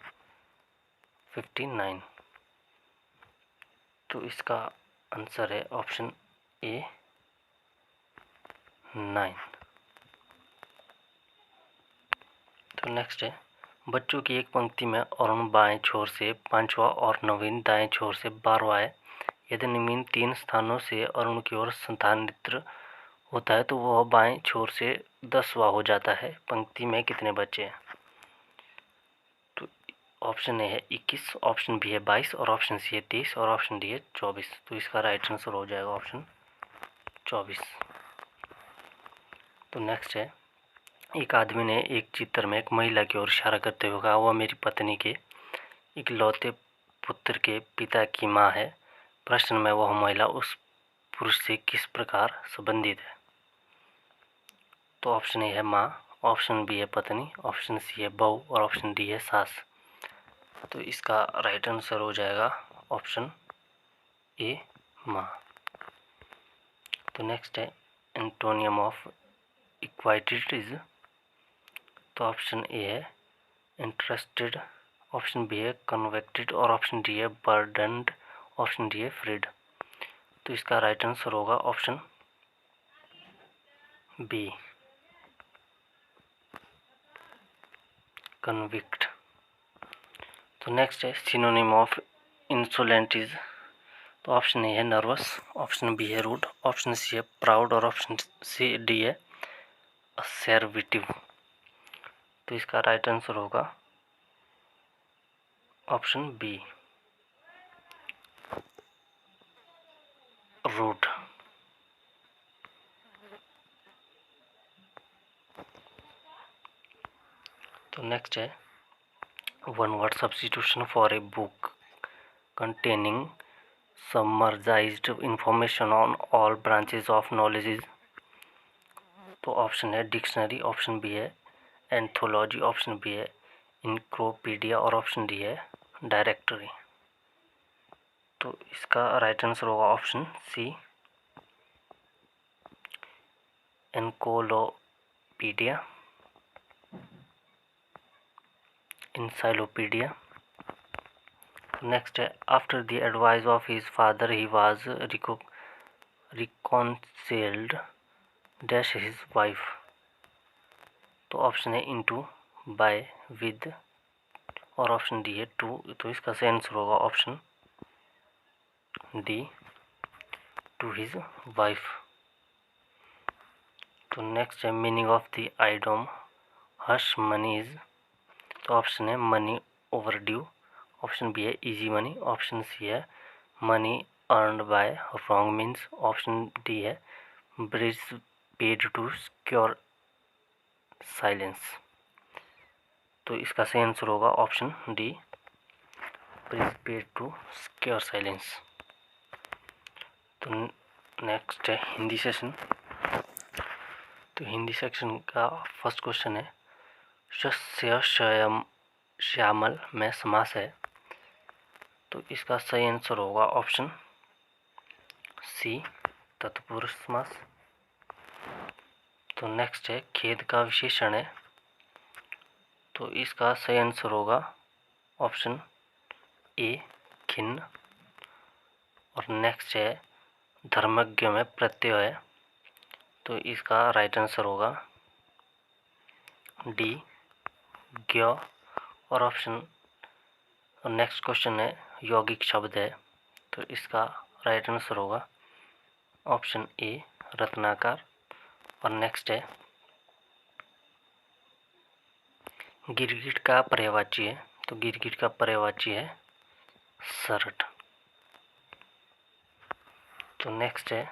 59। तो इसका आंसर है ऑप्शन ए, 9। तो नेक्स्ट है, बच्चों की एक पंक्ति में अरुण बाएं छोर से 5वां और नवीन दाएं छोर से 12वां है। यदि निम्न 3 स्थानों से अरुण की ओर स्थानांतरित होता है तो वह बाएं छोर से 10वां हो जाता है। पंक्ति में कितने बच्चे हैं? ऑप्शन ए है 21, ऑप्शन बी है 22 और ऑप्शन सी है 23 और ऑप्शन डी है 24। तो इसका राइट आंसर हो जाएगा ऑप्शन 24। तो नेक्स्ट है, एक आदमी ने एक चित्र में एक महिला की ओर इशारा करते हुए कहा, वह मेरी पत्नी के इकलौते पुत्र के पिता की माँ है। प्रश्न में वह महिला उस पुरुष से किस प्रकार संबंधित है? तो ऑप्शन ए है माँ, ऑप्शन बी है पत्नी, ऑप्शन सी है बहू और ऑप्शन डी है सास। तो इसका राइट आंसर हो जाएगा ऑप्शन ए माँ। तो नेक्स्ट है, एंटोनियम ऑफ इक्वाइटेड। तो ऑप्शन ए है इंटरेस्टेड, ऑप्शन बी है कन्वेक्टेड और ऑप्शन डी है बर्डन्ड, ऑप्शन डी है फ्रीड। तो इसका राइट आंसर होगा ऑप्शन बी, कन्विक्ट। तो नेक्स्ट है, सिनोनिम ऑफ इंसोलेंट इज। तो ऑप्शन ए है नर्वस, ऑप्शन बी है रूड, ऑप्शन सी है प्राउड और ऑप्शन सी डी है असर्विटिव। तो इसका राइट आंसर होगा ऑप्शन बी, रूड। तो नेक्स्ट है, one word substitution for a book containing summarized information on all branches of knowledge is। तो ऑप्शन है डिक्शनरी, ऑप्शन बी है एंथोलॉजी, ऑप्शन बी है इनक्रोपीडिया और ऑप्शन डी है directory. तो इसका राइट आंसर होगा option C, encyclopedia, encyclopedia. Next है, after the advice of his father he was reconciled dash his wife. तो ऑप्शन है इनटू, बाय, विद और ऑप्शन डी है टू। तो इसका सही आंसर होगा option D, to his wife. तो नेक्स्ट है, meaning of the आइडोम hush money is. तो ऑप्शन है money over due, option B है इजी मनी, ऑप्शन सी है money earned by wrong means, option D है bridge paid to secure silence. तो इसका सही आंसर होगा option D, bridge paid to secure silence. तो नेक्स्ट है हिंदी सेशन। तो हिंदी सेक्शन का फर्स्ट क्वेश्चन है, शस्य श्यामल में समास है। तो इसका सही आंसर होगा ऑप्शन सी, तत्पुरुष समास। तो नेक्स्ट है, खेद का विशेषण है। तो इसका सही आंसर होगा ऑप्शन ए, खिन्न। और नेक्स्ट है, धर्मज्ञ में प्रत्यय है। तो इसका राइट आंसर होगा डी, ज्ञ। और ऑप्शन नेक्स्ट क्वेश्चन है, यौगिक शब्द है। तो इसका राइट आंसर होगा ऑप्शन ए, रत्नाकर। और नेक्स्ट है, गिरगिट का पर्यायवाची है। तो गिरगिट का पर्यायवाची है सरट। तो नेक्स्ट है,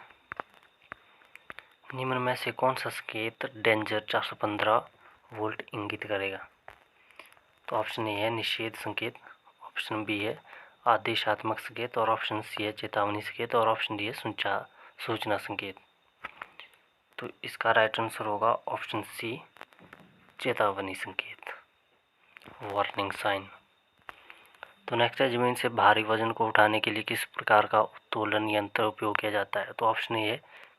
निम्न में से कौन सा संकेत डेंजर 415 वोल्ट इंगित करेगा? तो ऑप्शन ए है निषेध संकेत, ऑप्शन बी है आदेशात्मक संकेत और ऑप्शन सी है चेतावनी संकेत और ऑप्शन डी है सूचना संकेत। तो इसका राइट आंसर होगा ऑप्शन सी, चेतावनी संकेत, वार्निंग साइन। तो नेक्स्ट है, जमीन से भारी वजन को उठाने के लिए किस प्रकार का उत्तोलन यंत्र उपयोग किया जाता है? तो ऑप्शन ए है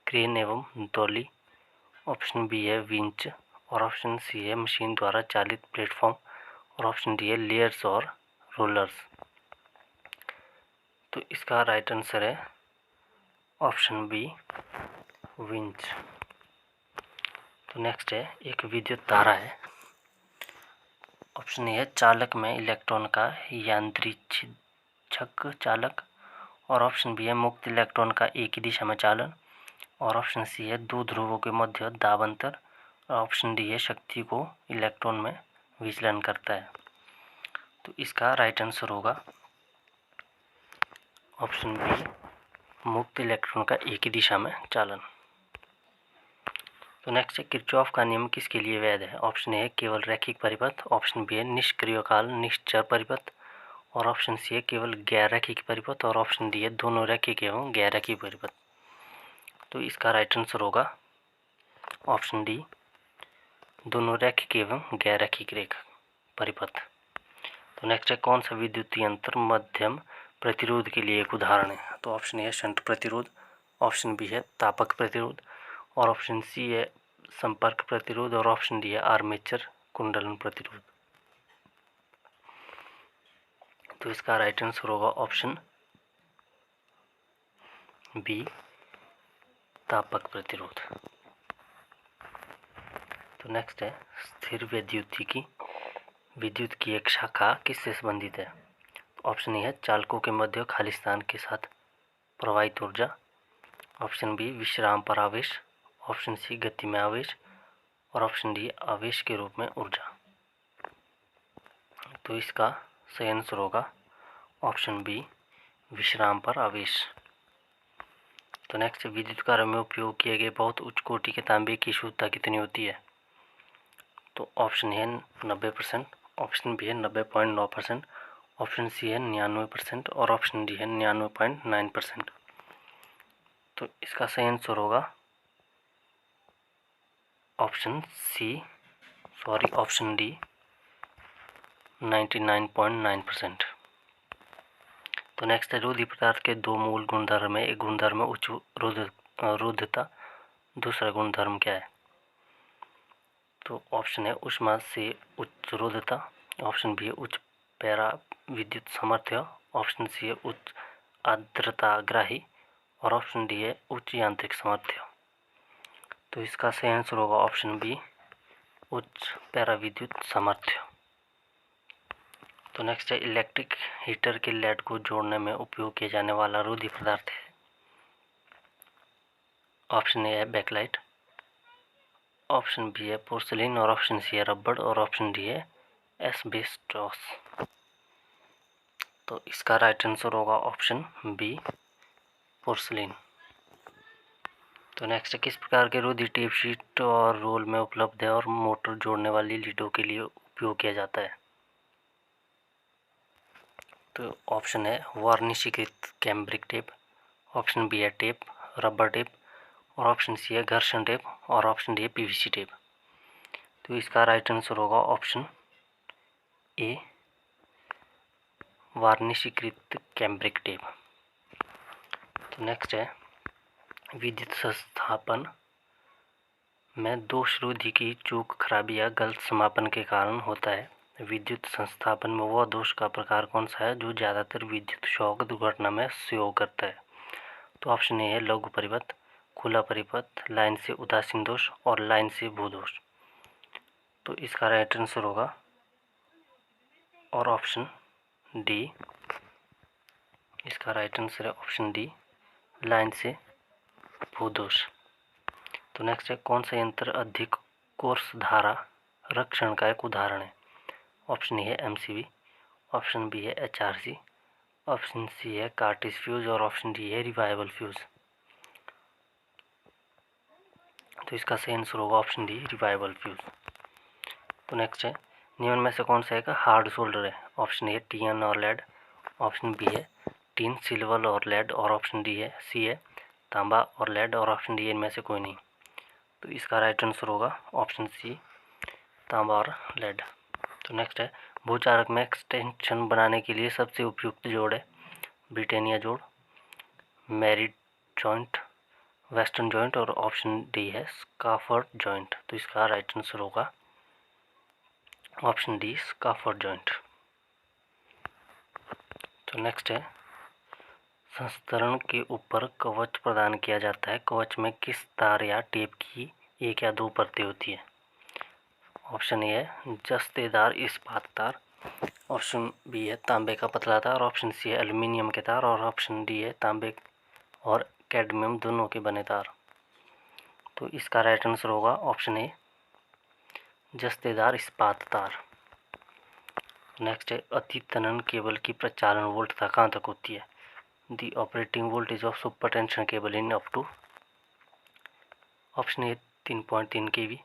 क्रेन एवं डॉली, ऑप्शन बी है विंच और ऑप्शन सी है मशीन द्वारा चालित प्लेटफॉर्म और ऑप्शन डी है लेयर्स और रोलर्स। तो इसका राइट आंसर है ऑप्शन बी, विंच। तो नेक्स्ट है, एक विद्युत धारा है। ऑप्शन ए है चालक में इलेक्ट्रॉन का यादृच्छिक चालक और ऑप्शन बी है मुक्त इलेक्ट्रॉन का एक ही दिशा में चालन और ऑप्शन सी है दो ध्रुवों के मध्य दाब अंतर और ऑप्शन डी है शक्ति को इलेक्ट्रॉन में विचलन करता है। तो इसका राइट आंसर होगा ऑप्शन बी, मुक्त इलेक्ट्रॉन का एक ही दिशा में चालन। तो नेक्स्ट है, किरचॉफ का नियम किसके लिए वैध है? ऑप्शन ए है केवल रैखिक परिपथ, ऑप्शन बी है निष्क्रियकाल निश्चर परिपथ, और ऑप्शन सी है केवल गैर रैखिक परिपथ, और ऑप्शन डी है दोनों रैखिक एवं गैर रैखिक परिपथ। तो इसका राइट आंसर होगा ऑप्शन डी, दोनों रैखिक एवं गैर रैखिक रेखा परिपथ। तो नेक्स्ट है, कौन सा विद्युत यंत्र मध्यम प्रतिरोध के लिए एक उदाहरण है? तो ऑप्शन ए है शंट प्रतिरोध, ऑप्शन बी है तापक प्रतिरोध, और ऑप्शन सी है संपर्क प्रतिरोध, और ऑप्शन डी है आर्मेचर कुंडलन प्रतिरोध। तो इसका राइट आंसर होगा ऑप्शन बी, तापक प्रतिरोध। तो नेक्स्ट है, स्थिर विद्युत की एक शाखा किससे संबंधित है? ऑप्शन ए है चालकों के मध्य खाली स्थान के साथ प्रवाहित ऊर्जा, ऑप्शन बी विश्राम पर आवेश, ऑप्शन सी गति में आवेश, और ऑप्शन डी आवेश के रूप में ऊर्जा। तो इसका सही आंसर होगा ऑप्शन बी, विश्राम पर आवेश। तो नेक्स्ट, विद्युत कार्य में उपयोग किए गए बहुत उच्च कोटि के तांबे की शुद्धता कितनी होती है? तो ऑप्शन ए है 90%, ऑप्शन बी है 90.9%, ऑप्शन सी है 99%, और ऑप्शन डी है 99.9%। तो इसका सही आंसर होगा ऑप्शन डी 99.9%। तो नेक्स्ट है, रोधी पदार्थ के दो मूल गुणधर्म है, एक गुणधर्म है उच्च रोधता, दूसरा गुणधर्म क्या है? तो ऑप्शन है ऊष्मा से उच्च रोधता, ऑप्शन बी है उच्च पैरा विद्युत सामर्थ्य, ऑप्शन सी है उच्च आर्द्रताग्राही, और ऑप्शन डी है उच्च यांत्रिक सामर्थ्य। तो इसका सही आंसर होगा ऑप्शन बी, उच्च पैरा विद्युत सामर्थ्य। तो नेक्स्ट है, इलेक्ट्रिक हीटर के लेड को जोड़ने में उपयोग किया जाने वाला रोधी पदार्थ है। ऑप्शन ए है बैकलाइट, ऑप्शन बी है पोर्सिलिन, और ऑप्शन सी है रबड़, और ऑप्शन डी है एस्बेस्टॉस। तो इसका राइट आंसर होगा ऑप्शन बी, पोर्सिलिन। तो नेक्स्ट, किस प्रकार के रोधी टेप शीट और रोल में उपलब्ध है और मोटर जोड़ने वाली लीडों के लिए उपयोग किया जाता है? तो ऑप्शन है वार्निशीकृत कैम्ब्रिक टेप, ऑप्शन बी है टेप रबर टेप, और ऑप्शन सी है घर्षण टेप, और ऑप्शन डी है पीवीसी टेप। तो इसका राइट आंसर होगा ऑप्शन ए, वार्निशीकृत कैम्ब्रिक टेप। तो नेक्स्ट है, विद्युत संस्थापन में दोष रोधी की चूक, खराबी या गलत समापन के कारण होता है। विद्युत संस्थापन में वह दोष का प्रकार कौन सा है जो ज़्यादातर विद्युत शॉक दुर्घटना में सहयोग करता है? तो ऑप्शन ए है लघु परिपथ, खुला परिपथ, लाइन से उदासीन दोष, और लाइन से भूदोष। तो इसका राइट आंसर होगा और ऑप्शन डी, इसका राइट आंसर है ऑप्शन डी, लाइन से भूदोष। तो नेक्स्ट है, कौन सा यंत्र अधिक कोर्स धारा रक्षण का एक उदाहरण है? ऑप्शन ए है एमसीबी, ऑप्शन बी है एचआरसी, ऑप्शन सी है कार्टिस फ्यूज, और ऑप्शन डी है रिवाइवल फ्यूज। तो इसका सही आंसर होगा ऑप्शन डी, रिवाइवल फ्यूज। तो नेक्स्ट है, निम्न में से कौन सा एक हार्ड सोल्डर है? ऑप्शन ए है टीन और लेड, ऑप्शन बी है टीन सिल्वर और लेड, और ऑप्शन सी है तांबा और लेड, और ऑप्शन डी इनमें से कोई नहीं। तो इसका राइट आंसर होगा ऑप्शन सी, तांबा और लेड। तो नेक्स्ट है, भूचारक में एक्सटेंशन बनाने के लिए सबसे उपयुक्त जोड़ है ब्रिटेनिया जोड़, मैरिड जॉइंट, वेस्टर्न जॉइंट, और ऑप्शन डी है स्काफर्ड जॉइंट। तो इसका राइट आंसर होगा ऑप्शन डी, स्काफर्ड जॉइंट। तो नेक्स्ट है, संस्तरण के ऊपर कवच प्रदान किया जाता है, कवच में किस तार या टेप की एक या दो परतें होती है? ऑप्शन ए है जस्तेदार इस्पात तार, ऑप्शन बी है तांबे का पतला तार, ऑप्शन सी है एल्युमिनियम के तार, और ऑप्शन डी है तांबे और कैडमियम दोनों के बने तार। तो इसका राइट आंसर होगा ऑप्शन ए, जस्तेदार इस्पात तार। नेक्स्ट है अति तनन केबल की प्रचालन वोल्टता कहाँ तक होती है। The operating voltage of super tension cable in up to, option A 3.3 kV,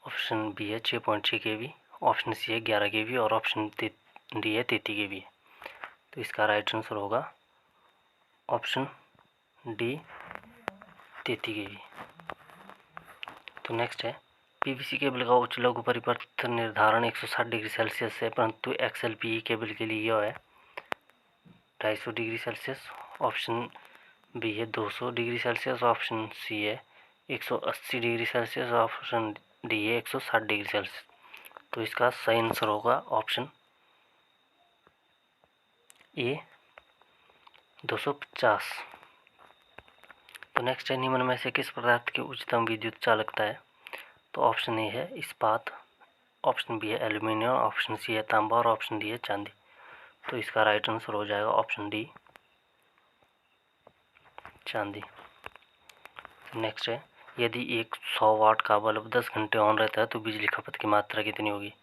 option B है 6.6 kV, ऑप्शन सी है 11 kV और ऑप्शन डी है 33 kV। तो इसका राइट आंसर होगा ऑप्शन डी 33 kV। तो नेक्स्ट है पीवीसी केबल का उच्च लघु परिपथ निर्धारण 160 डिग्री सेल्सियस है, परंतु एक्सएलपीई केबल के लिए यह है 250 डिग्री सेल्सियस। ऑप्शन बी है 200 डिग्री सेल्सियस, ऑप्शन सी है 180 डिग्री सेल्सियस, ऑप्शन डी है 160 डिग्री सेल्सियस। तो इसका सही आंसर होगा ऑप्शन ए 250। तो नेक्स्ट है निम्न में से किस पदार्थ की उच्चतम विद्युत चालकता है। तो ऑप्शन ए है इस्पात, ऑप्शन बी है एल्यूमिनियम, ऑप्शन सी है तांबा और ऑप्शन डी है चांदी। तो इसका राइट आंसर हो जाएगा ऑप्शन डी चांदी। नेक्स्ट है यदि एक 100 वाट का बल्ब 10 घंटे ऑन रहता है तो बिजली खपत की मात्रा कितनी होगी।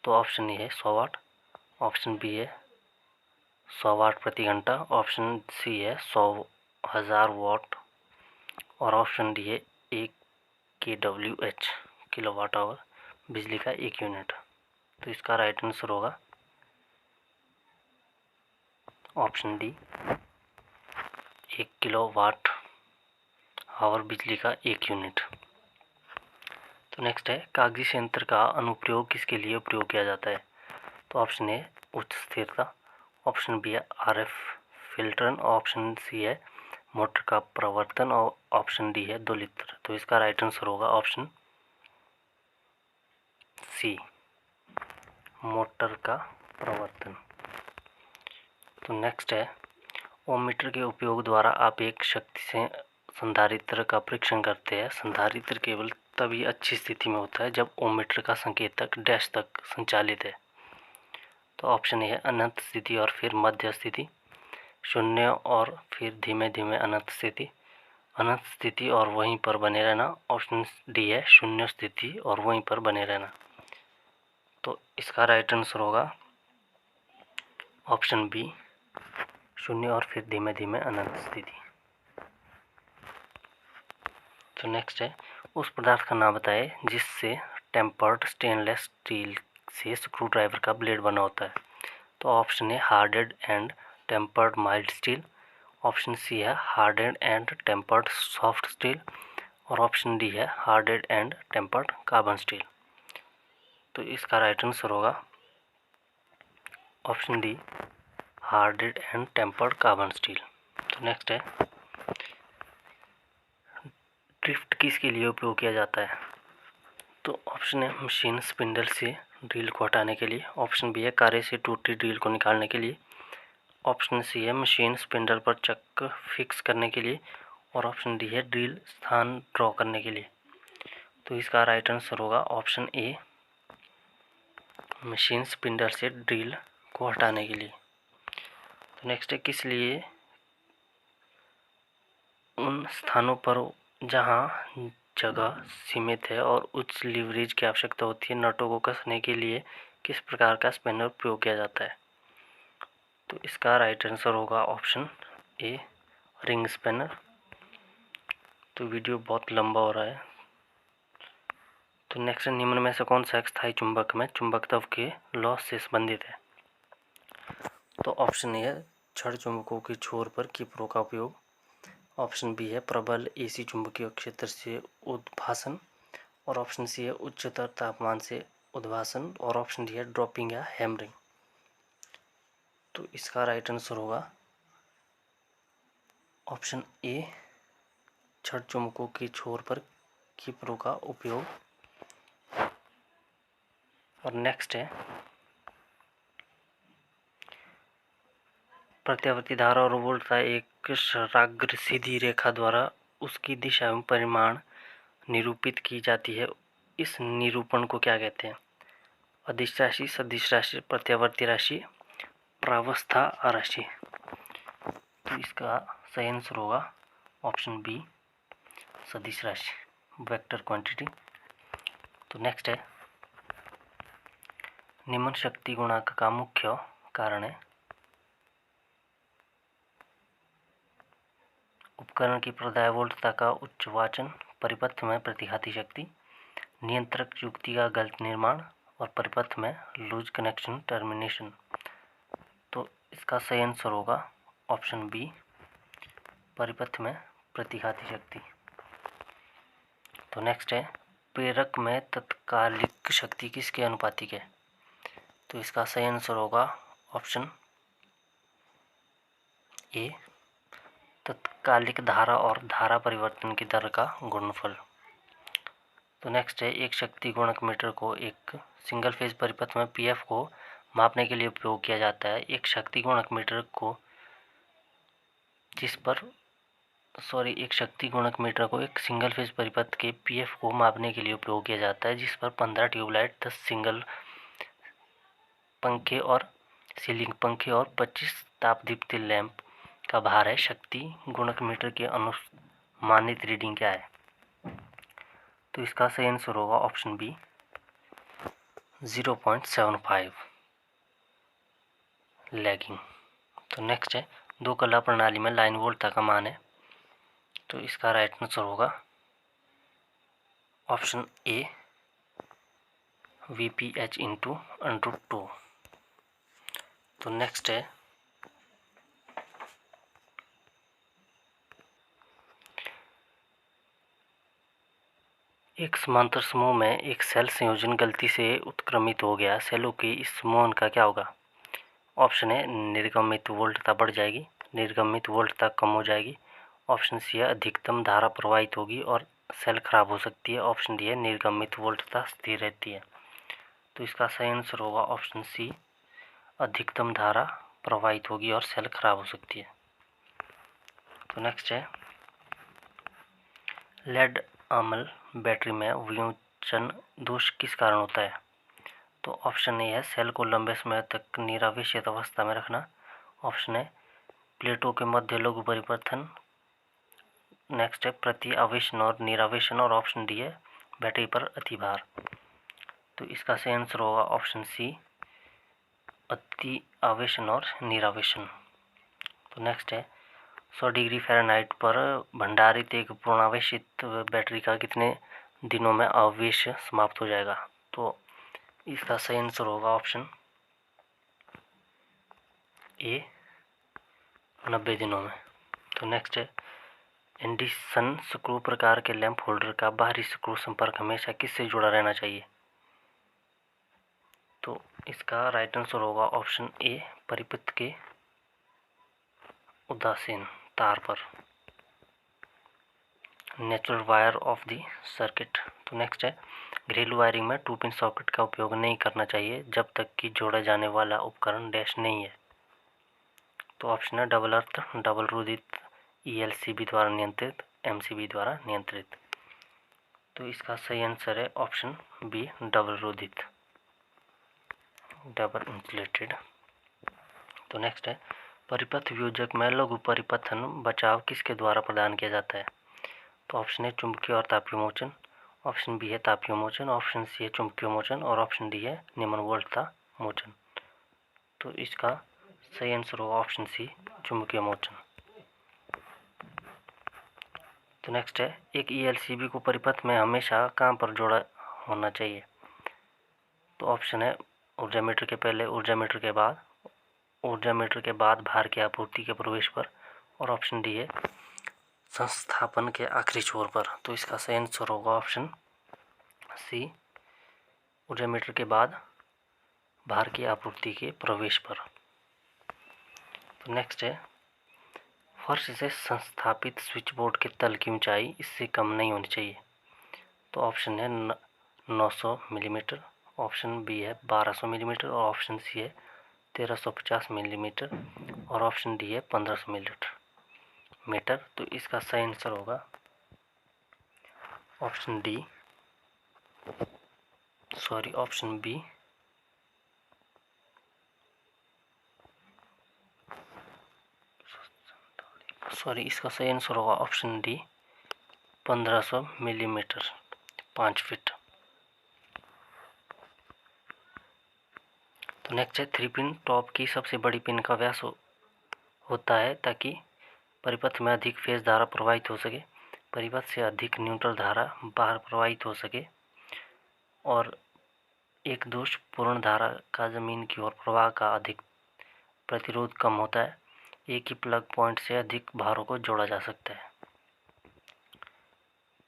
तो ऑप्शन ए है 100 वाट, ऑप्शन बी है 100 वाट प्रति घंटा, ऑप्शन सी है 100,000 वाट और ऑप्शन डी है 1 kWh किलोवाट आवर बिजली का एक यूनिट। तो इसका राइट आंसर होगा ऑप्शन डी 1 किलोवाट आवर बिजली का एक यूनिट। तो नेक्स्ट है कागजी संयंत्र का अनुप्रयोग किसके लिए उपयोग किया जाता है। तो ऑप्शन ए उच्च स्थिरता, ऑप्शन बी है आरएफ फिल्टरन, ऑप्शन सी है मोटर का प्रवर्तन और ऑप्शन डी है 2 लीटर। तो इसका राइट आंसर होगा ऑप्शन सी मोटर का प्रवर्तन। तो नेक्स्ट है ओममीटर के उपयोग द्वारा आप एक शक्ति से संधारित्र का परीक्षण करते हैं। संधारित्र केवल तभी अच्छी स्थिति में होता है जब ओममीटर का संकेतक डैश तक संचालित है। तो ऑप्शन ए है अनंत स्थिति और फिर मध्य स्थिति, शून्य और फिर धीमे धीमे अनंत स्थिति और वहीं पर बने रहना। ऑप्शन डी है शून्य स्थिति और वहीं पर बने रहना। तो इसका राइट आंसर होगा ऑप्शन बी शून्य और फिर धीमे धीमे अनंत स्थिति। तो नेक्स्ट है उस पदार्थ का नाम बताए जिससे टेम्पर्ड स्टेनलेस स्टील से स्क्रू ड्राइवर का ब्लेड बना होता है। तो option A hardened and tempered mild steel, option C है hardened and tempered soft steel और ऑप्शन डी है hardened and tempered carbon steel. तो इसका राइट आंसर होगा option D hardened and tempered carbon steel. तो नेक्स्ट है drift किसके लिए उपयोग किया जाता है। तो ऑप्शन है मशीन स्पिंडल से ड्रिल को हटाने के लिए, ऑप्शन बी है कार्य से टूटी ड्रिल को निकालने के लिए, ऑप्शन सी है मशीन स्पिंडल पर चक फिक्स करने के लिए और ऑप्शन डी है ड्रिल स्थान ड्रॉ करने के लिए। तो इसका राइट आंसर होगा ऑप्शन ए मशीन स्पिंडल से ड्रिल को हटाने के लिए। तो नेक्स्ट है किस लिए उन स्थानों पर जहां जगह सीमित है और उच्च लीवरेज की आवश्यकता होती है नटों को कसने के लिए किस प्रकार का स्पैनर प्रयोग किया जाता है। तो इसका राइट आंसर होगा ऑप्शन ए रिंग स्पैनर। तो वीडियो बहुत लंबा हो रहा है। तो नेक्स्ट निम्न में से कौन सा स्थायी चुंबक में चुंबकत्व के लॉस से संबंधित है। तो ऑप्शन ए है छड़ चुंबकों के छोर पर कीपरों का उपयोग, ऑप्शन बी है प्रबल एसी चुंबकीय क्षेत्र से उद्भासन और ऑप्शन सी है उच्चतर तापमान से उद्भासन और ऑप्शन डी है ड्रॉपिंग या हैमरिंग। तो इसका राइट आंसर होगा ऑप्शन ए छड़ चुंबकों के छोर पर कीपरों का उपयोग। और नेक्स्ट है प्रत्यावर्ती धारा और वोल्टता एक सराग्र सीधी रेखा द्वारा उसकी दिशा एवं परिमाण निरूपित की जाती है। इस निरूपण को क्या कहते हैं। अदिश राशि, सदिश राशि, प्रत्यावर्ती राशि, प्रावस्था राशि। तो इसका सही आंसर होगा ऑप्शन बी सदिश राशि वेक्टर क्वांटिटी। तो नेक्स्ट है निम्न शक्ति गुणांक का मुख्य कारण है उपकरण की प्रदाय वोल्टता का उच्च वाचन, परिपथ में प्रतिघाती शक्ति, नियंत्रक युक्ति का गलत निर्माण और परिपथ में लूज कनेक्शन टर्मिनेशन। तो इसका सही आंसर होगा ऑप्शन बी, परिपथ में प्रतिघाती शक्ति। तो नेक्स्ट है, प्रेरक में तत्कालिक शक्ति किसके अनुपातिक है? तो इसका सही आंसर होगा ऑप्शन ए, तत्कालिक धारा और धारा परिवर्तन की दर का गुणनफल। तो नेक्स्ट है, एक शक्ति गुणक मीटर को एक सिंगल फेज परिपथ में पीएफ को मापने के लिए उपयोग किया जाता है। एक शक्ति गुणक मीटर को एक शक्ति गुणक मीटर को एक सिंगल फेज परिपथ के पीएफ को मापने के लिए उपयोग किया जाता है, जिस पर 15 ट्यूबलाइट, 10 सिंगल पंखे और सीलिंग पंखे और 25 तापदीप्ति लैंप का भार है। शक्ति गुणक मीटर की अनुमानित रीडिंग क्या है? तो इसका सही आंसर होगा ऑप्शन बी, 0.75 लैगिंग। तो नेक्स्ट है, दो कला प्रणाली में लाइन वोल्टता का मान है। तो इसका राइट आंसर होगा ऑप्शन ए, VPH इंटू √2। तो नेक्स्ट है, एक समांतर समूह में एक सेल संयोजन गलती से उत्क्रमित हो गया। सेलों के इस समूह का क्या होगा? ऑप्शन है, निर्गमित वोल्टता बढ़ जाएगी, निर्गमित वोल्टता कम हो जाएगी। ऑप्शन सी है, अधिकतम धारा प्रवाहित होगी और सेल खराब हो सकती है। ऑप्शन डी है, निर्गमित वोल्टता स्थिर रहती है। तो इसका सही आंसर होगा ऑप्शन सी, अधिकतम धारा प्रवाहित होगी और सेल खराब हो सकती है। तो नेक्स्ट है, लेड अम्ल बैटरी में वियोजन दोष किस कारण होता है? तो ऑप्शन ए है, सेल को लंबे समय तक निरावेशित अवस्था में रखना। ऑप्शन है, प्लेटों के मध्य लघु परिवर्तन। नेक्स्ट है, प्रति आवेशन और निरावेशन। और ऑप्शन डी है, बैटरी पर अतिभार। तो इसका सही आंसर होगा ऑप्शन सी, अति आवेशन और निरावेशन। तो नेक्स्ट है, 100 डिग्री फ़ारेनहाइट पर भंडारित एक पूर्णावेशित बैटरी का कितने दिनों में आवेश समाप्त हो जाएगा? तो इसका सही आंसर होगा ऑप्शन ए, 90 दिनों में। तो नेक्स्ट है, एंडरसन स्क्रू प्रकार के लैंप होल्डर का बाहरी स्क्रू संपर्क हमेशा किससे जुड़ा रहना चाहिए? तो इसका राइट आंसर होगा ऑप्शन ए, परिपथ के उदासीन तार पर, natural wire of the circuit. तो नेक्स्ट है, घरेलू वायरिंग में 2 पिन सॉकेट का उपयोग नहीं करना चाहिए जब तक कि जोड़ा जाने वाला उपकरण डैश नहीं है। तो ऑप्शन है, डबल अर्थ, डबल रुदित, ELCB द्वारा नियंत्रित, MCB द्वारा नियंत्रित। तो इसका सही आंसर है ऑप्शन बी, डबल रुदित, डबल इंसुलेटेड। तो नेक्स्ट है, परिपथ वियोजक में लघु परिपथन बचाव किसके द्वारा प्रदान किया जाता है? तो ऑप्शन है, चुंबकीय और तापीय मोचन। ऑप्शन बी है तापीय मोचन। ऑप्शन सी है चुंबकीय मोचन और ऑप्शन डी है निम्न वोल्टता मोचन। तो इसका सही आंसर होगा ऑप्शन सी, चुंबकीय मोचन। तो नेक्स्ट है, एक ELCB को परिपथ में हमेशा कहाँ पर जोड़ा होना चाहिए? तो ऑप्शन है, ऊर्जा मीटर के पहले, ऊर्जा मीटर के बाद, ऊर्जा मीटर के बाद भार की आपूर्ति के प्रवेश पर। और ऑप्शन डी है, संस्थापन के आखिरी छोर पर। तो इसका सही आंसर होगा ऑप्शन सी, ऊर्जा मीटर के बाद भार की आपूर्ति के प्रवेश पर। तो नेक्स्ट है, फर्श से संस्थापित स्विच बोर्ड के तल की ऊंचाई इससे कम नहीं होनी चाहिए। तो ऑप्शन है 900 मिलीमीटर। ऑप्शन बी है 1200 मिलीमीटर और ऑप्शन सी है 1350 मिलीमीटर और ऑप्शन डी है 1500 मिलीमीटर। तो इसका सही आंसर होगा ऑप्शन डी, ऑप्शन बी, इसका सही आंसर होगा ऑप्शन डी, 1500 मिलीमीटर, 5 फीट। तो नेक्स्ट है 3 पिन टॉप की सबसे बड़ी पिन का व्यास होता है ताकि परिपथ में अधिक फेज धारा प्रवाहित हो सके, परिपथ से अधिक न्यूट्रल धारा बाहर प्रवाहित हो सके और एक दोष पूर्ण धारा का जमीन की ओर प्रवाह का अधिक प्रतिरोध कम होता है। एक ही प्लग पॉइंट से अधिक भारों को जोड़ा जा सकता है।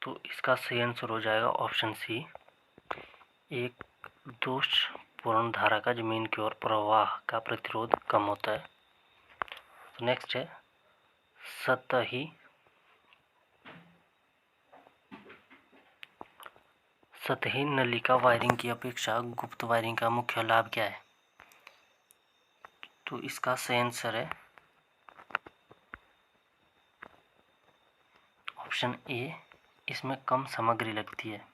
तो इसका सही आंसर हो जाएगा ऑप्शन सी, एक दोष पूर्ण धारा का जमीन की ओर प्रवाह का प्रतिरोध कम होता है। तो नेक्स्ट है सतही नलिका वायरिंग की अपेक्षा गुप्त वायरिंग का मुख्य लाभ क्या है? तो इसका सही आंसर है ऑप्शन ए, इसमें कम सामग्री लगती है।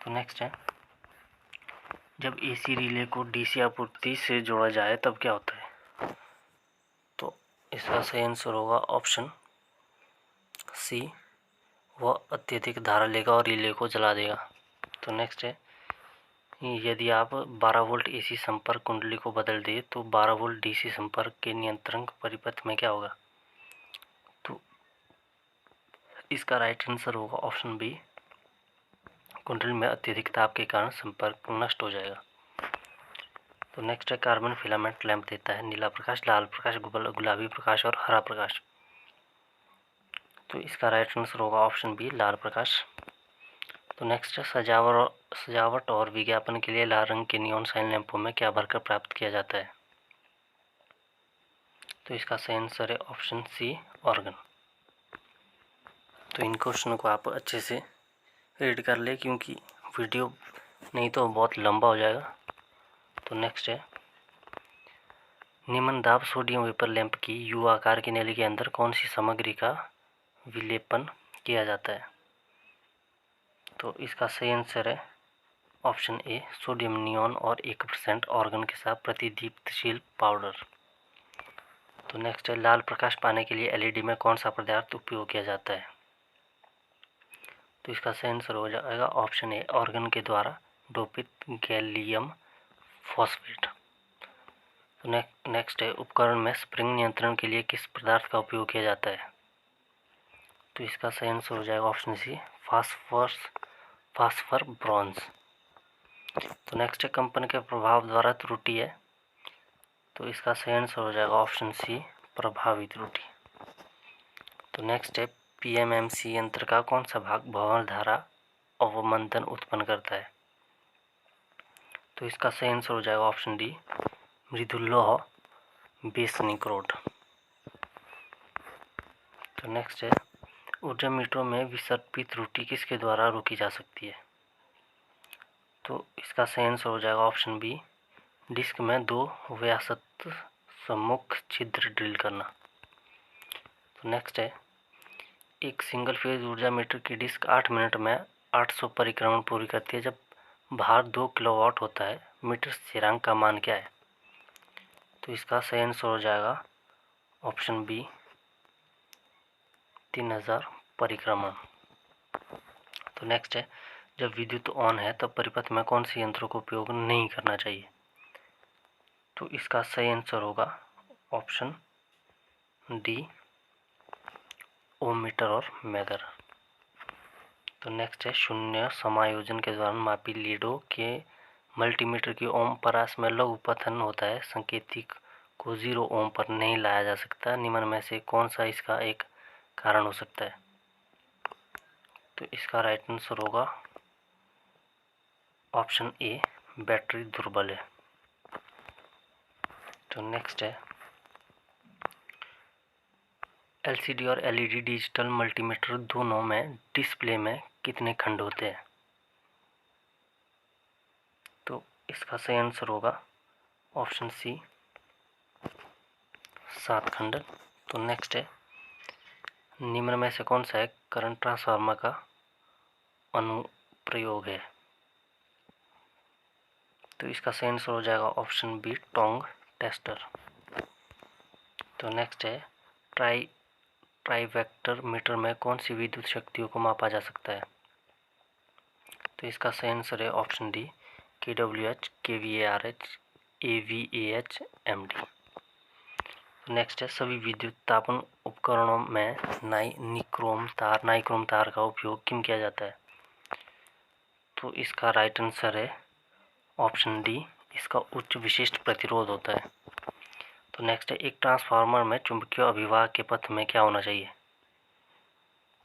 तो नेक्स्ट है जब एसी रिले को डीसी आपूर्ति से जोड़ा जाए तब क्या होता है? तो इसका सही आंसर होगा ऑप्शन सी, वह अत्यधिक धारा लेगा और रिले को जला देगा। तो नेक्स्ट है यदि आप 12 वोल्ट एसी संपर्क कुंडली को बदल दें तो 12 वोल्ट डीसी संपर्क के नियंत्रण परिपथ में क्या होगा? तो इसका राइट आंसर होगा ऑप्शन बी, कुंडली में अत्यधिक ताप के कारण संपर्क नष्ट हो जाएगा। तो नेक्स्ट है कार्बन फिलामेंट लैंप देता है नीला प्रकाश, लाल प्रकाश, गुलाबी प्रकाश और हरा प्रकाश। तो इसका राइट आंसर होगा ऑप्शन बी, लाल प्रकाश। तो नेक्स्ट है सजावट और विज्ञापन के लिए लाल रंग के नियॉन साइन लैंपों में क्या भरकर प्राप्त किया जाता है? तो इसका सही आंसर है ऑप्शन सी, ऑर्गन। तो इन क्वेश्चनों को आप अच्छे से रीड कर ले क्योंकि वीडियो नहीं तो बहुत लंबा हो जाएगा। तो नेक्स्ट है निम्न दाब सोडियम वेपर लैंप की यू आकार की नली के अंदर कौन सी सामग्री का विलेपन किया जाता है? तो इसका सही आंसर है ऑप्शन ए, सोडियम नियॉन और 1% ऑर्गन के साथ प्रतिदीप्तशील पाउडर। तो नेक्स्ट है लाल प्रकाश पाने के लिए एलईडी में कौन सा पदार्थ उपयोग किया जाता है? तो इसका सही आंसर हो जाएगा ऑप्शन ए, ऑर्गन के द्वारा डोपित गैलियम फॉस्फेट। तो नेक्स्ट है उपकरण में स्प्रिंग नियंत्रण के लिए किस पदार्थ का उपयोग किया जाता है? तो इसका सही आंसर हो जाएगा ऑप्शन सी, फास्फर ब्रॉन्ज। तो नेक्स्ट है कंपन के प्रभाव द्वारा त्रुटि है। तो इसका सही आंसर हो जाएगा ऑप्शन सी, प्रभावी त्रुटि। तो नेक्स्ट है पीएमएमसी यंत्र का कौन सा भाग भंवर धारा अवमंदन उत्पन्न करता है? तो इसका सही आंसर हो जाएगा ऑप्शन डी, मृदुलोह बेसनिक रोड। तो नेक्स्ट है ऊर्जा मीटरों में विसर्पित त्रुटि किसके द्वारा रोकी जा सकती है? तो इसका सही आंसर हो जाएगा ऑप्शन बी, डिस्क में 2 व्यासस्थ सम्मुख छिद्र ड्रिल करना। तो नेक्स्ट है एक सिंगल फेज ऊर्जा मीटर की डिस्क 8 मिनट में 800 परिक्रमण पूरी करती है जब भार 2 किलोवाट होता है। मीटर स्थिरांक का मान क्या है? तो इसका सही आंसर हो जाएगा ऑप्शन बी, 3000 परिक्रमण। तो नेक्स्ट है जब विद्युत ऑन है तब परिपथ में कौन से यंत्रों का उपयोग नहीं करना चाहिए? तो इसका सही आंसर होगा ऑप्शन डी, ओम मीटर और मेगर। तो नेक्स्ट है शून्य समायोजन के दौरान मापी लीडों के मल्टीमीटर की ओम परास में लघु पतन होता है, संकेतिक को 0 ओम पर नहीं लाया जा सकता। निम्न में से कौन सा इसका एक कारण हो सकता है? तो इसका राइट आंसर होगा ऑप्शन ए, बैटरी दुर्बल है। तो नेक्स्ट है एलसीडी और एलईडी डिजिटल मल्टीमीटर दोनों में डिस्प्ले में कितने खंड होते हैं? तो इसका सही आंसर होगा ऑप्शन सी, 7 खंड। तो नेक्स्ट है निम्न में से कौन सा है करंट ट्रांसफार्मर का अनुप्रयोग है? तो इसका सही आंसर हो जाएगा ऑप्शन बी, टोंग टेस्टर। तो नेक्स्ट है ट्राईवेक्टर मीटर में कौन सी विद्युत शक्तियों को मापा जा सकता है? तो इसका सही आंसर है option D, KWH, KVARH, AVAH, MD। Next है, सभी विद्युत तापन उपकरणों में नाइक्रोम तार का उपयोग क्यों किया जाता है? तो इसका राइट आंसर है ऑप्शन डी, इसका उच्च विशिष्ट प्रतिरोध होता है। तो नेक्स्ट है, एक ट्रांसफार्मर में चुंबकीय अभिवाह के पथ में क्या होना चाहिए?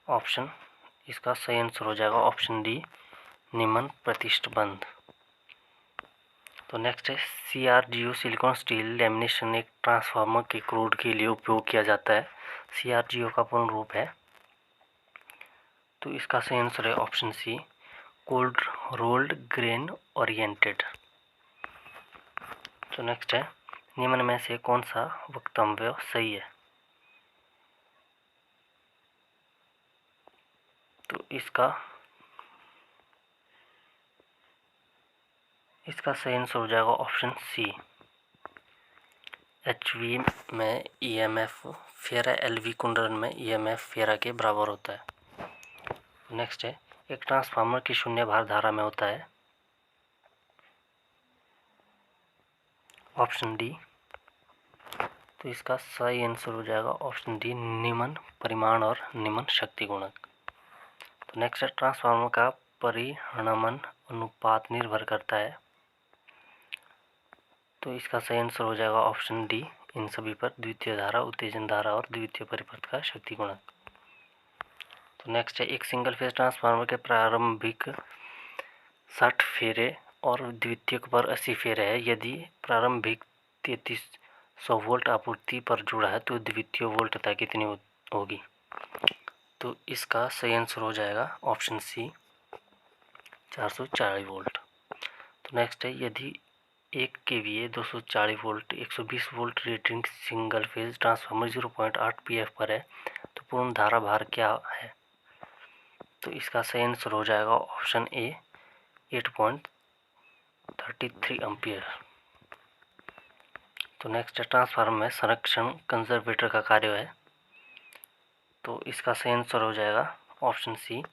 ऑप्शन, इसका सही आंसर हो जाएगा ऑप्शन डी, निम्न प्रतिष्ठ बंध। तो नेक्स्ट है, CRGO सिलिकॉन स्टील लैमिनेशन एक ट्रांसफार्मर के क्रूड के लिए उपयोग किया जाता है। CRGO का पूर्ण रूप है, तो इसका सही आंसर है option C, cold rolled grain oriented. तो नेक्स्ट है, निम्न में से कौन सा वक्तव्य सही है? तो इसका सही आंसर हो जाएगा ऑप्शन सी, HV में EMF फेरा LV कुंडलन में EMF फेरा के बराबर होता है। नेक्स्ट है, एक ट्रांसफार्मर की शून्य भार धारा में होता है। ऑप्शन डी, तो इसका सही आंसर हो जाएगा ऑप्शन डी, निम्न परिमाण और निम्न शक्ति गुणक। तो नेक्स्ट है, ट्रांसफार्मर का परिणमन अनुपात निर्भर करता है। तो इसका सही आंसर हो जाएगा ऑप्शन डी, इन सभी पर, द्वितीय धारा, उत्तेजन धारा और द्वितीय परिपथ का शक्ति गुणक। तो नेक्स्ट है, एक सिंगल फेज ट्रांसफार्मर के प्रारंभिक 60 फेरे और द्वितीयक पर 80 फेरे है। यदि प्रारंभिक 3300 वोल्ट आपूर्ति पर जुड़ा है तो द्वितीय वोल्टता कितनी होगी? तो इसका सही आंसर हो जाएगा ऑप्शन सी, 440 वोल्ट। तो नेक्स्ट है, यदि 1 kVA 240 volt 120 volt rating single phase transformer 0.8 pf पर है तो पूर्ण धारा भार क्या है? तो इसका सही आंसर हो जाएगा ऑप्शन ए, 8.33 एम्पियर। तो नेक्स्ट है, ट्रांसफार्मर में संरक्षण कंजर्वेटर का कार्य है। तो इसका सही आंसर हो जाएगा ऑप्शन सी,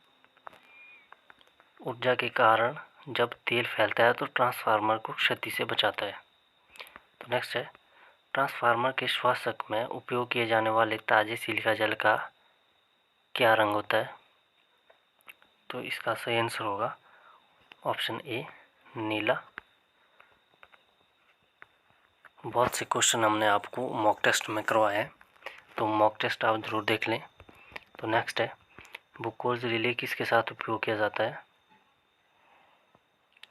ऊर्जा के कारण जब तेल फैलता है तो ट्रांसफार्मर को क्षति से बचाता है। तो नेक्स्ट है, ट्रांसफार्मर के श्वासक में उपयोग किए जाने वाले ताजे सिलिका जल का क्या रंग होता है? तो इसका सही आंसर होगा ऑप्शन ए, नीला। बहुत से क्वेश्चन हमने आपको मॉक टेस्ट में करवाए हैं, तो मॉक टेस्ट आप जरूर देख लें। तो नेक्स्ट है, बुकोज रिले किसके साथ उपयोग किया जाता है?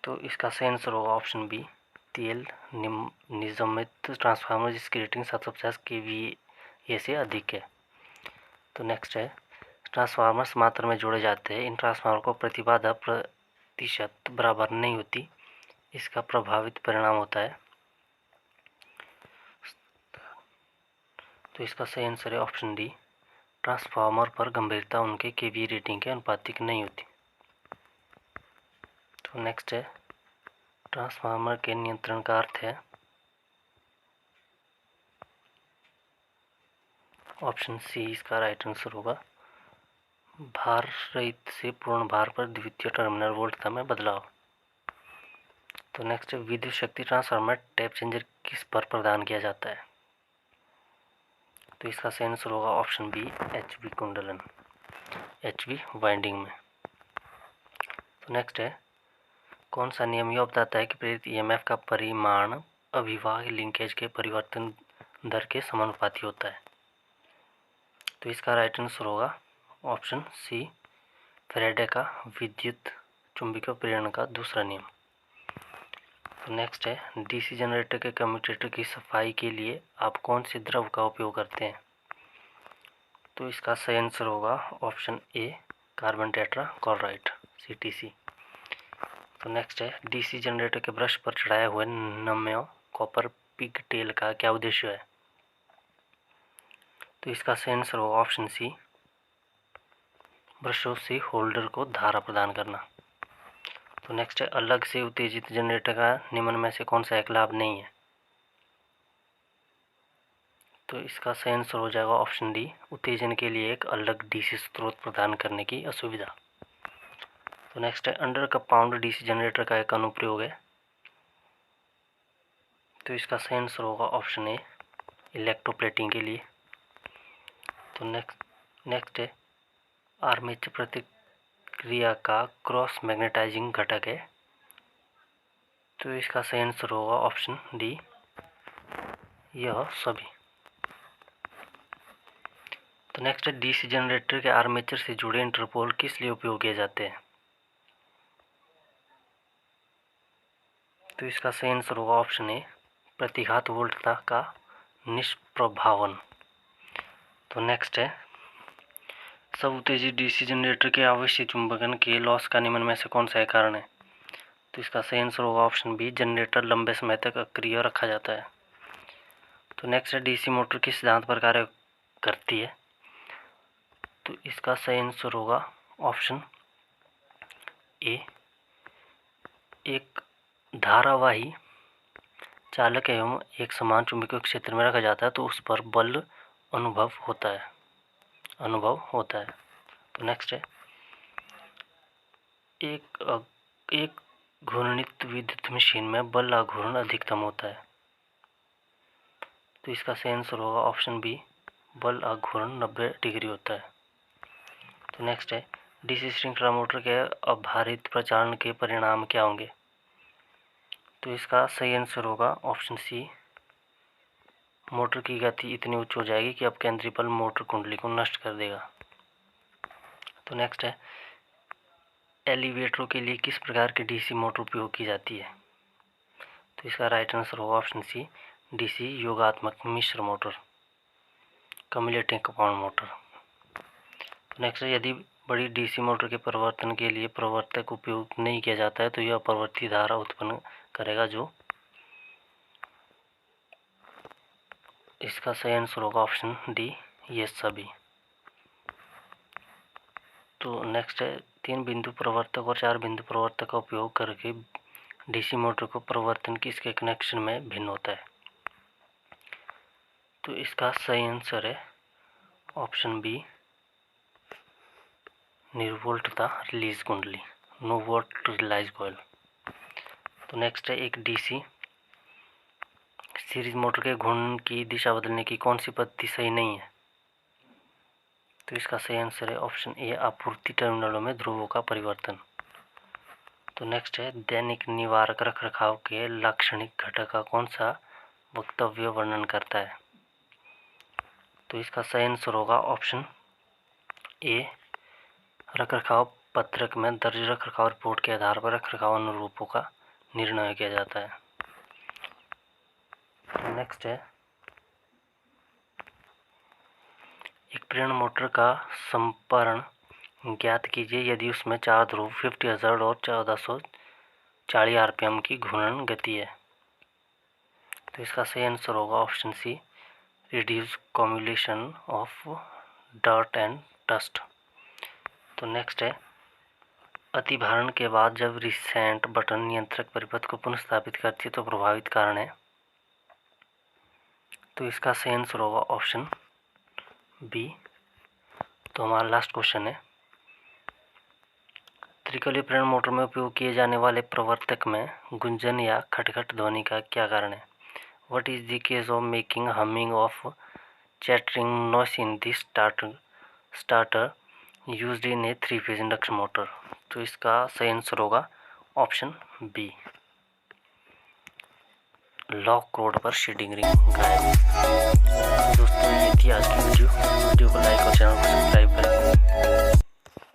तो इसका सही आंसर होगा ऑप्शन बी, तेल नियमित ट्रांसफार्मर जिसकी रेटिंग 750 kVA से अधिक है। तो नेक्स्ट है, ट्रांसफार्मर समांतर में जोड़े जाते हैं। इन ट्रांसफार्मर को प्रतिबाधा प्रतिशत बराबर नहीं होती, इसका प्रभावित परिणाम होता है। तो इसका सही आंसर है ऑप्शन डी, ट्रांसफार्मर पर गंभीरता उनके kVA रेटिंग के अनुपातिक नहीं होती। तो नेक्स्ट है, ट्रांसफार्मर के नियंत्रण का अर्थ है। ऑप्शन सी इसका राइट आंसर होगा, भार रहित से पूर्ण भार पर द्वितीय टर्मिनल वोल्टता में बदलाव। तो नेक्स्ट है, विद्युत शक्ति ट्रांसफार्मर टैप चेंजर किस पर प्रदान किया जाता है? तो इसका सही आंसर होगा ऑप्शन बी, HV कुंडलन, HV वाइंडिंग में। तो नेक्स्ट है, कौन सा नियम यह बताता है कि प्रेरित EMF का परिमाण अभिवाह लिंकेज के परिवर्तन दर के समानुपाती होता है? तो इसका राइट आंसर होगा ऑप्शन सी, फैराडे का विद्युत चुंबकीय प्रेरण का दूसरा नियम। तो नेक्स्ट है, DC जनरेटर के कम्यूटेटर की सफाई के लिए आप कौन से द्रव का उपयोग करते हैं? तो इसका सही आंसर होगा option A, carbon tetra chloride, CTC। तो नेक्स्ट है, DC जनरेटर के ब्रश पर चढ़ाए हुए नम्य कॉपर पिग टेल का क्या उद्देश्य है? तो इसका सही आंसर होगा ऑप्शन सी, ब्रशों से होल्डर को धारा प्रदान करना। तो नेक्स्ट है, अलग से उत्तेजित जनरेटर का निम्न में से कौन सा एक लाभ नहीं है? तो इसका सही आंसर हो जाएगा ऑप्शन डी, उत्तेजन के लिए एक अलग DC स्रोत प्रदान करने की असुविधा। तो नेक्स्ट है अंडर कंपाउंड डीसी जनरेटर का एक अनुप्रयोग है। तो इसका सही आंसर होगा ऑप्शन ए, इलेक्ट्रोप्लेटिंग के लिए। तो नेक्स्ट है आर्मेचर प्रतिक्रिया का क्रॉस मैग्नेटाइजिंग घटक है। तो इसका सही आंसर होगा ऑप्शन डी, यह सभी। तो नेक्स्ट है डीसी जनरेटर के आर्मेचर से जुड़े इंटरपोल किस लिए उपयोग किए जाते हैं। तो इसका सही आंसर होगा ऑप्शन ए, प्रतिघात वोल्टता का निष्प्रभावन। तो नेक्स्ट है सब उत्तेजित डीसी जनरेटर के आवेशी चुंबकन के लॉस का निम्न में से कौन सा है कारण है। तो इसका सही आंसर होगा ऑप्शन बी, जनरेटर लंबे समय तक अक्रिय रखा जाता है। तो नेक्स्ट है डीसी मोटर किस सिद्धांत पर कार्य करती है। तो इसका सही आंसर होगा ऑप्शन ए, एक धारावाही चालक एवं एक समान चुंबकीय क्षेत्र में रखा जाता है तो उस पर बल अनुभव होता है। तो नेक्स्ट है एक घूर्णित विद्युत मशीन में बल आघूर्ण अधिकतम होता है। तो इसका सही आंसर होगा ऑप्शन बी, बल आघूर्ण 90 डिग्री होता है। तो नेक्स्ट है डीसी श्रृंखला मोटर के अभारित प्रचालन के परिणाम क्या होंगे। तो इसका सही आंसर होगा ऑप्शन सी, मोटर की गति इतनी उच्च हो जाएगी कि अब केंद्रीय बल मोटर कुंडली को नष्ट कर देगा। तो नेक्स्ट है एलिवेटरों के लिए किस प्रकार की डीसी मोटर उपयोग की जाती है। तो इसका राइट आंसर होगा ऑप्शन सी, डीसी योगात्मक मिश्र मोटर, कम्युलेटिंग कंपाउंड मोटर। तो नेक्स्ट है यदि बड़ी डीसी मोटर के परिवर्तन के लिए प्रवर्तक उपयोग नहीं किया जाता है तो यह अपवर्ती धारा उत्पन्न करेगा जो। इसका सही आंसर होगा ऑप्शन डी, ये सभी। तो नेक्स्ट है 3 बिंदु प्रवर्तक और 4 बिंदु प्रवर्तक का उपयोग करके डीसी मोटर को परिवर्तन किसके कनेक्शन में भिन्न होता है। तो इसका सही आंसर है ऑप्शन बी, निर्वोल्ट तथा रिलीज कुंडली, नो वोल्ट रिलाइज कॉइल। तो नेक्स्ट है एक डीसी सीरीज मोटर के घूर्णन की दिशा बदलने की कौन सी पद्धति सही नहीं है। तो इसका सही आंसर है ऑप्शन ए, आपूर्ति टर्मिनलों में ध्रुवों का परिवर्तन। तो नेक्स्ट है दैनिक निवारक रखरखाव के लाक्षणिक घटक का कौन सा वक्तव्य वर्णन करता है। तो इसका सही आंसर होगा ऑप्शन ए, रखरखाव पत्रक में दर्ज रखरखाव रिपोर्ट के आधार पर रखरखाव अनुरूपों का निर्णय किया जाता है। तो नेक्स्ट है एक प्रेरण मोटर का संपरण ज्ञात कीजिए यदि उसमें 4 ध्रुव 50 हर्ट्ज और 1440 आरपीएम की घूर्णन गति है। तो इसका सही आंसर होगा option C, reduce cumulation of dirt and dust. तो नेक्स्ट है अतिभारण के बाद जब रिसेंट बटन नियंत्रक परिपथ को पुनः स्थापित करती है तो प्रभावित कारण है। तो इसका सही आंसर होगा ऑप्शन बी। तो हमारा लास्ट क्वेश्चन है त्रिकलीय प्रेरण मोटर में उपयोग किए जाने वाले प्रवर्तक में गुंजन या खटखट ध्वनि का क्या कारण है। What is the case of making humming of chattering noise in the starter used in a three phase induction motor. तो इसका सही आंसर होगा ऑप्शन बी, लॉक रोड पर शेडिंग रिंग गायब। दोस्तों ये थी